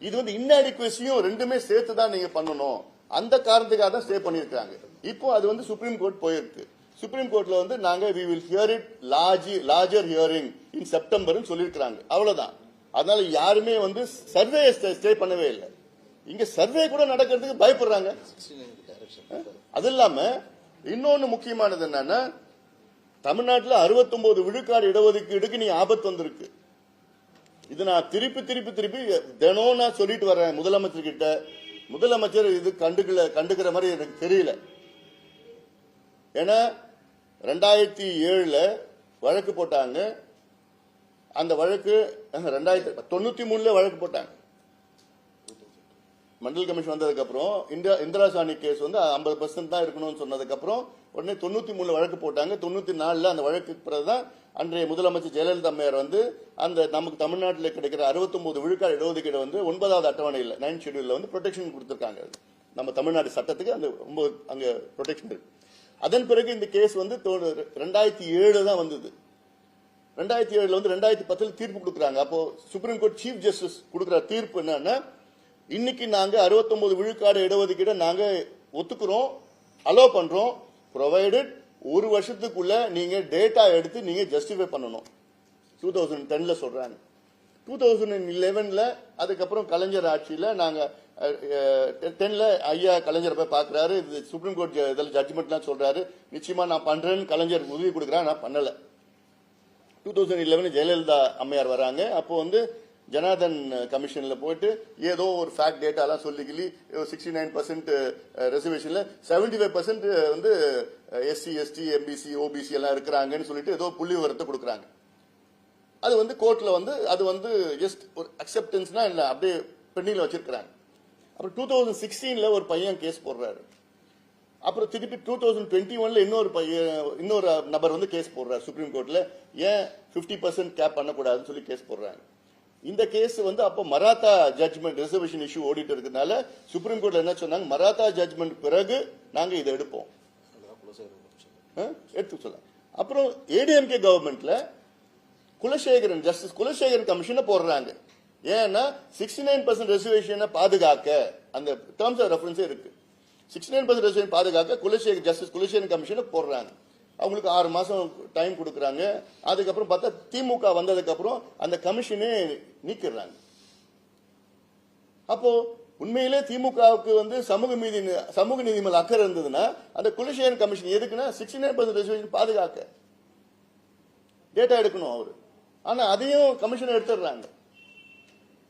இது வந்து இன்அடிக்வசியும் ரெண்டுமே சேர்த்து தான் நீங்க பண்ணணும். அந்த காரணத்துக்காக தான் ஸ்டே பண்ணியிருக்காங்க. இப்போ அது வந்து சுப்ரீம் கோர்ட் போயிருக்கு. சுப்ரீம் கோர்ட்ல வந்து நாங்க we will hear it larger hearing in September சொல்லிருக்காங்க. அவ்வளவுதான். அதனால யாருமே வந்து சர்வே ஸ்டே பண்ணவே இல்லை. இங்க சர்வே கூட நடக்கிறதுக்கு பயப்படுறாங்க. அது இல்லாம இன்னொன்னு முக்கியமானது என்னன்னா, தமிழ்நாட்டில் 69 விழுக்காடு இடஒதுக்கீடுக்கு நீ ஆபத்து வந்திருக்கு. இது நான் திருப்பி தினம் நான் சொல்லிட்டு வரேன் முதலமைச்சர் கிட்ட. முதலமைச்சர் இது கண்டுக்கிற மாதிரி எனக்கு தெரியல. ஏன்னா 2007ல வழக்கு போட்டாங்க. அந்த வழக்கு 1993ல வழக்கு போட்டாங்க. மண்டல் கமிஷன் வந்ததுக்கு அப்புறம் இந்திரா சாணி கேஸ் வந்து 50% தான் இருக்கணும்னு சொன்னதுக்கு அப்புறம் உடனே 93ல வழக்கு போட்டாங்க. 94ல அந்த வழக்கு பிறகுதான் அன்றைய முதலமைச்சர் ஜெயலலிதா அம்மையார் வந்து அந்த நமக்கு தமிழ்நாட்டில் கிடைக்கிற 69 விழுக்காடு இடஒதுக்கீடு வந்து 9வது அட்டவணையில் 9th ஷெட்யூல்ல வந்து ப்ரொடெக்ஷன் கொடுத்திருக்காங்க. நம்ம தமிழ்நாடு சட்டத்துக்கு அந்த அங்க ப்ரொடெக்ஷன் இருக்கு. அதன் பிறகு இந்த கேஸ் வந்து 2007 தான் வந்தது. 2007ல வந்து 2010ல் தீர்ப்பு கொடுக்குறாங்க. அப்போ சுப்ரீம் கோர்ட் சீஃப் ஜஸ்டிஸ் கொடுக்குற தீர்ப்பு என்னன்னா, இன்னைக்கு நாங்க 69 விழுக்காடு இடஒதுக்கீடு நாங்க ஒத்துக்கிறோம், அலோ பண்றோம், ப்ரொவைடட் 1 வருஷத்துக்குள்ள நீங்க டேட்டா எடுத்து நீங்க ஜஸ்டிஃபை பண்ணணும். 2010ல சொல்றாங்க. 2011ல அதுக்கப்புறம் கலைஞர் ஆட்சியில நாங்க 10ல ஐயா கலைஞர் போய் பாக்குறாரு. இது சுப்ரீம் கோர்ட் இதில் ஜட்ஜ்மெண்ட்லாம் சொல்றாரு, நிச்சயமா நான் பண்றேன்னு கலைஞர் உதவி கொடுக்குறேன், நான் பண்ணல. 2011 ஜெயலலிதா அம்மையார் வராங்க. அப்போ வந்து ஜனார்தன் கமிஷன்ல போயிட்டு ஏதோ ஒரு ஃபேக்ட் டேட்டா எல்லாம் சொல்லிக்கலி 69% ரிசர்வேஷன்ல 75% வந்து எஸ்சி எஸ்டி எம்பிசி ஓபிசி எல்லாம் இருக்கிறாங்கன்னு சொல்லிட்டு ஏதோ புள்ளி விவரத்தை கொடுக்குறாங்க. அது வந்து கோர்ட்ல வந்து அது வந்து ஜஸ்ட் ஒரு அக்செப்டன்ஸ்னா இல்ல அப்படியே பெண்டிங்ல வச்சிருக்கிறாங்க. அப்புறம் 2016ல ஒரு பையன் கேஸ் போடுறாரு. அப்புறம் திருப்பி 2021 இன்னொரு நபர் வந்து கேஸ் போடுறாரு சுப்ரீம் கோர்ட்ல, ஏன் 50% கேப் பண்ணக்கூடாதுன்னு சொல்லி கேஸ் போடுறாங்க. இந்த கேஸ் வந்து அப்போ மராத்தா ஜட்மெண்ட் ரிசர்வேஷன் இஷ்யூ ஓடிட்டு இருக்கிறதுனால சுப்ரீம் கோர்ட்ல என்ன சொன்னாங்க, மராத்தா ஜட்மெண்ட் பிறகு நாங்க இதை எடுப்போம் எடுத்து சொல்ல. அப்புறம் ஏடிஎம்கே கவர்மெண்ட்ல குலசேகரன் ஜஸ்டிஸ் குலசேகரன் கமிஷனை போடுறாங்க. ஏன்னா 69% ரெசர்வேஷனை பாதுகாக்க அந்த டேர்ம்ஸ் ஆஃப் ரெஃபரன்ஸே இருக்கு. 69% ரெசர்வேஷன் பாதுகாக்க ஜஸ்டிஸ் குலசேகரன் கமிஷனை போடுறாங்க. அவங்களுக்கு 6 மாசம் டைம் கொடுக்கறாங்க. அதுக்கப்புறம் பார்த்தா திமுக வந்ததுக்கு அப்புறம் அந்த கமிஷனே நீக்கிறாங்க. அப்போ உண்மையிலே திமுகவுக்கு வந்து சமூக நீதி மேல் அக்கறை இருந்ததுன்னா அந்த குலசேகரன் கமிஷன் எதுக்குன்னா 69% ரெசர்வேஷன் பாதுகாக்க டேட்டா எடுக்கணும் அவரு. ஆனா அதையும் கமிஷன் எடுத்துடுறாங்க.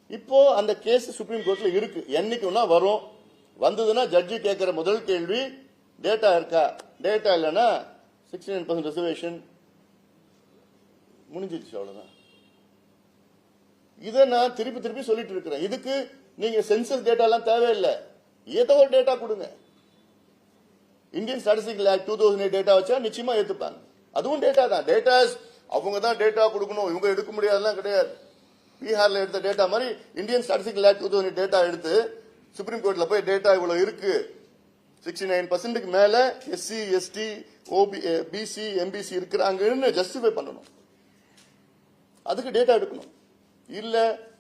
இப்போ அந்த கேஸ் சுப்ரீம் கோர்ட்ல இருக்கு. என்னைக்குன்னா வரும். வந்ததுன்னா ஜட்ஜி கேட்கிற முதல் கேள்வி டேட்டா இருக்கா, டேட்டா இல்லைன்னா 69% ரிசர்வேஷன் முடிஞ்சிருச்சு, அவ்வளவுதான். இதை நான் திருப்பி சொல்லிட்டு இருக்கிறேன். இதுக்கு நீங்க சென்சஸ் டேட்டா எல்லாம் தேவையில்லை, ஏதோ ஒரு டேட்டா கொடுங்க. இந்தியன் ஸ்டாட்டிஸ்டிக்கல் ஆக்ட் 2008 டேட்டா வச்சா நிச்சயமா ஏத்துப்பாங்க. அதுவும் டேட்டா தான். டேட்டா அவங்க தான் டேட்டா கொடுக்கணும், இவங்க எடுக்க முடியாதுலாம் கிடையாது. பீகார்ல எடுத்த டேட்டா மாதிரி இந்தியன் ஸ்டாட்டிஸ்டிக்கல் ஆக்ட் 2008 டேட்டா எடுத்து சுப்ரீம் கோர்ட்ல போய் டேட்டா இவ்வளவு இருக்கு, 69% மேல எஸ்சி எஸ்டி பிசி எம்பிசி இருக்கிறாங்கன்னு ஜஸ்டிஃபை பண்ணணும். அதுக்கு டேட்டா எடுக்கணும். இல்ல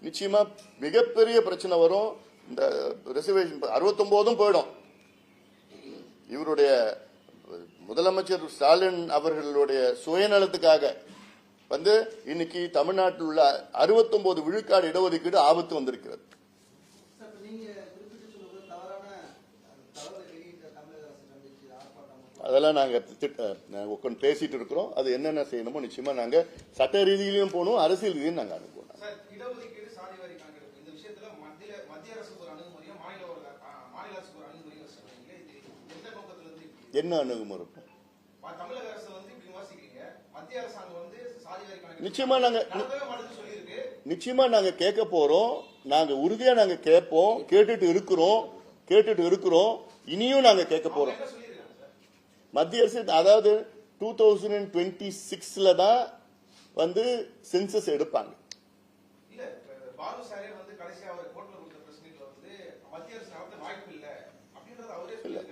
நிச்சயமா மிகப்பெரிய பிரச்சனை வரும். இந்த ரிசர்வேஷன் 69 போயிடும். இவருடைய முதலமைச்சர் ஸ்டாலின் அவர்களுடைய சுயநலத்துக்காக வந்து இன்னைக்கு தமிழ்நாட்டில் உள்ள 69 விழுக்காடு இடஒதுக்கீடு ஆபத்து வந்திருக்கிறது. அதெல்லாம் நாங்க உட்காந்து பேசிட்டு இருக்கிறோம். அது என்னென்ன செய்யணுமோ நிச்சயமா நாங்க சட்ட ரீதியிலும் போகணும், அரசியல் ரீதியும் நாங்க அனுப்புவோம். என்ன அணுகுமுறை? நிச்சயமா நாங்க கேட்க போறோம். நாங்க உறுதியா நாங்க கேட்போம், கேட்டுட்டு இருக்கிறோம். இனியும் நாங்க கேட்க போறோம். மத்திய அரசு அதாவது 2026 தான் வந்து சென்சஸ் எடுப்பாங்க.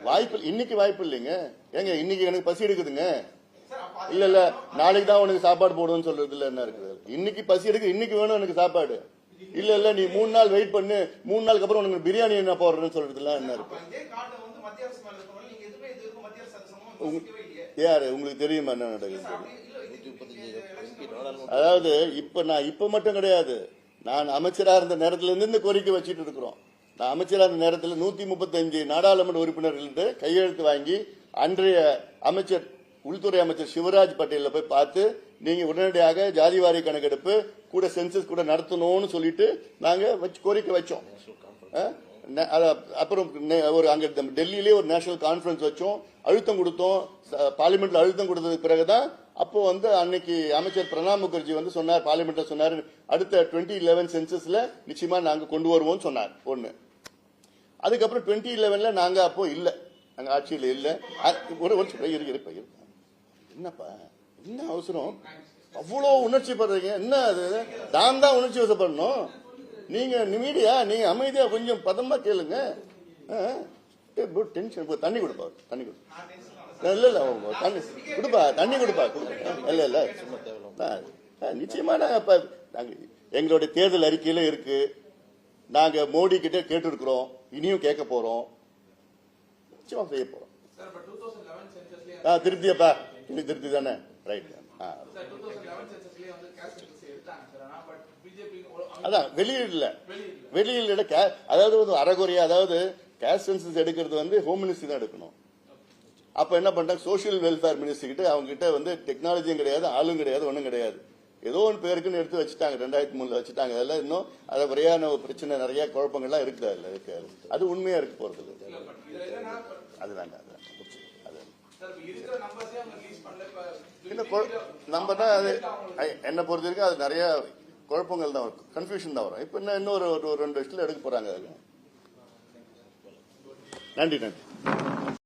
வாய்ப்பு இன்னைக்கு வாய்ப்பு இல்லைங்க. ஏங்க இன்னைக்கு எனக்கு பசி எடுக்குதுங்க. இல்ல நாளைக்கு தான் உனக்கு சாப்பாடு போடுன்னு சொல்றது இல்ல, என்ன இருக்குது? இன்னைக்கு பசி எடுக்கு, இன்னைக்கு வேணும் எனக்கு சாப்பாடு. இல்ல நீ 3 நாள் வெயிட் பண்ணு, 3 நாளுக்கு அப்புறம் உனக்கு பிரியாணி என்ன போடுறேன்னு சொல்றதுல என்ன இருக்கு? யாரு உங்களுக்கு தெரியுமா என்ன நடக்குது? அதாவது இப்ப மட்டும் கிடையாது, நான் அமைச்சரா இருந்த நேரத்துல இருந்து இந்த கோரிக்கை வச்சிட்டு இருக்கிறோம். நான் அமைச்சரா இருந்த நேரத்தில் 135 நாடாளுமன்ற உறுப்பினர்கள்ட்ட கையெழுத்து வாங்கி அன்றைய அமைச்சர் உள்துறை அமைச்சர் சிவராஜ் பட்டேல போய் பார்த்து நீங்க உடனடியாக ஜாதிவாரி கணக்கெடுப்பு கூட சென்சஸ் கூட நடத்தணும்னு சொல்லிட்டு நாங்க கோரிக்கை வச்சோம். அப்புறம் அங்க டெல்லியிலே ஒரு நேஷனல் கான்பரன்ஸ் வச்சோம், அழுத்தம் கொடுத்தோம். பார்லிமெண்ட்ல அழுத்தம் கொடுத்ததுக்கு பிறகுதான் அப்போ வந்து அன்னைக்கு அமைச்சர் பிரணாப் முகர்ஜி வந்து சொன்னார், பார்லிமெண்ட்ல சொன்னார், அடுத்த 2011 சென்சஸ்ல நிச்சயமா நாங்க கொண்டு வருவோம் சொன்னார். ஒண்ணு. அதுக்கப்புறம் 2011 நாங்க அப்போ இல்ல, நாங்க ஆட்சியில் இல்ல. என்னப்பா என்ன அவசரம், அவ்வளவு உணர்ச்சி படுறீங்க? என்ன அது? நான் தான் உணர்ச்சி வசப்படணும். நீங்க மீடியா நீங்க அமைதியா கொஞ்சம் பதமா கேளுங்க. டென்ஷன். தண்ணி கொடுப்பா, தண்ணி கொடு. இல்ல தண்ணி கொடுப்பா, தண்ணி கொடுப்பா. இல்ல நிச்சயமா நாங்க எங்களுடைய தேர்தல் அறிக்கையில இருக்கு. நாங்க மோடி கிட்ட கேட்டு இருக்கிறோம், இனியும் கேட்க போறோம், நிச்சயமா செய்ய போறோம். திருப்தியாப்பா, திருப்தி தானே? ரைட். அதான் வெளியில அதாவது அறகுறையா, அதாவது கேஸ்ட் சென்சஸ் எடுக்கிறது வந்து ஹோம் மினிஸ்ட்ரி தான் எடுக்கணும். அப்ப என்ன பண்றாங்க, சோசியல் வெல்ஃபேர் மினிஸ்ட்ரி கிட்ட அவங்க கிட்ட வந்து டெக்னாலஜியும் கிடையாது, ஆளும் கிடையாது, ஒன்னும் கிடையாது. ஏதோ ஒன்று பேருக்குன்னு எடுத்து வச்சுட்டாங்க, 2003 வச்சுட்டாங்க. அதெல்லாம் இன்னும் அதை வரையான பிரச்சனை, நிறைய குழப்பங்கள்லாம் இருக்குது. அதுல இருக்காது, அது உண்மையா இருக்கு போறது. அதுதாங்க நம்ம தான் அது என்ன பொறுத்த வரைக்கும் அது நிறைய குழப்பங்கள் தான் வரும், கன்ஃபியூஷன் தான் வரும். இப்ப இன்னொரு 2 வருஷத்துல எடுக்க போறாங்க. நன்றி.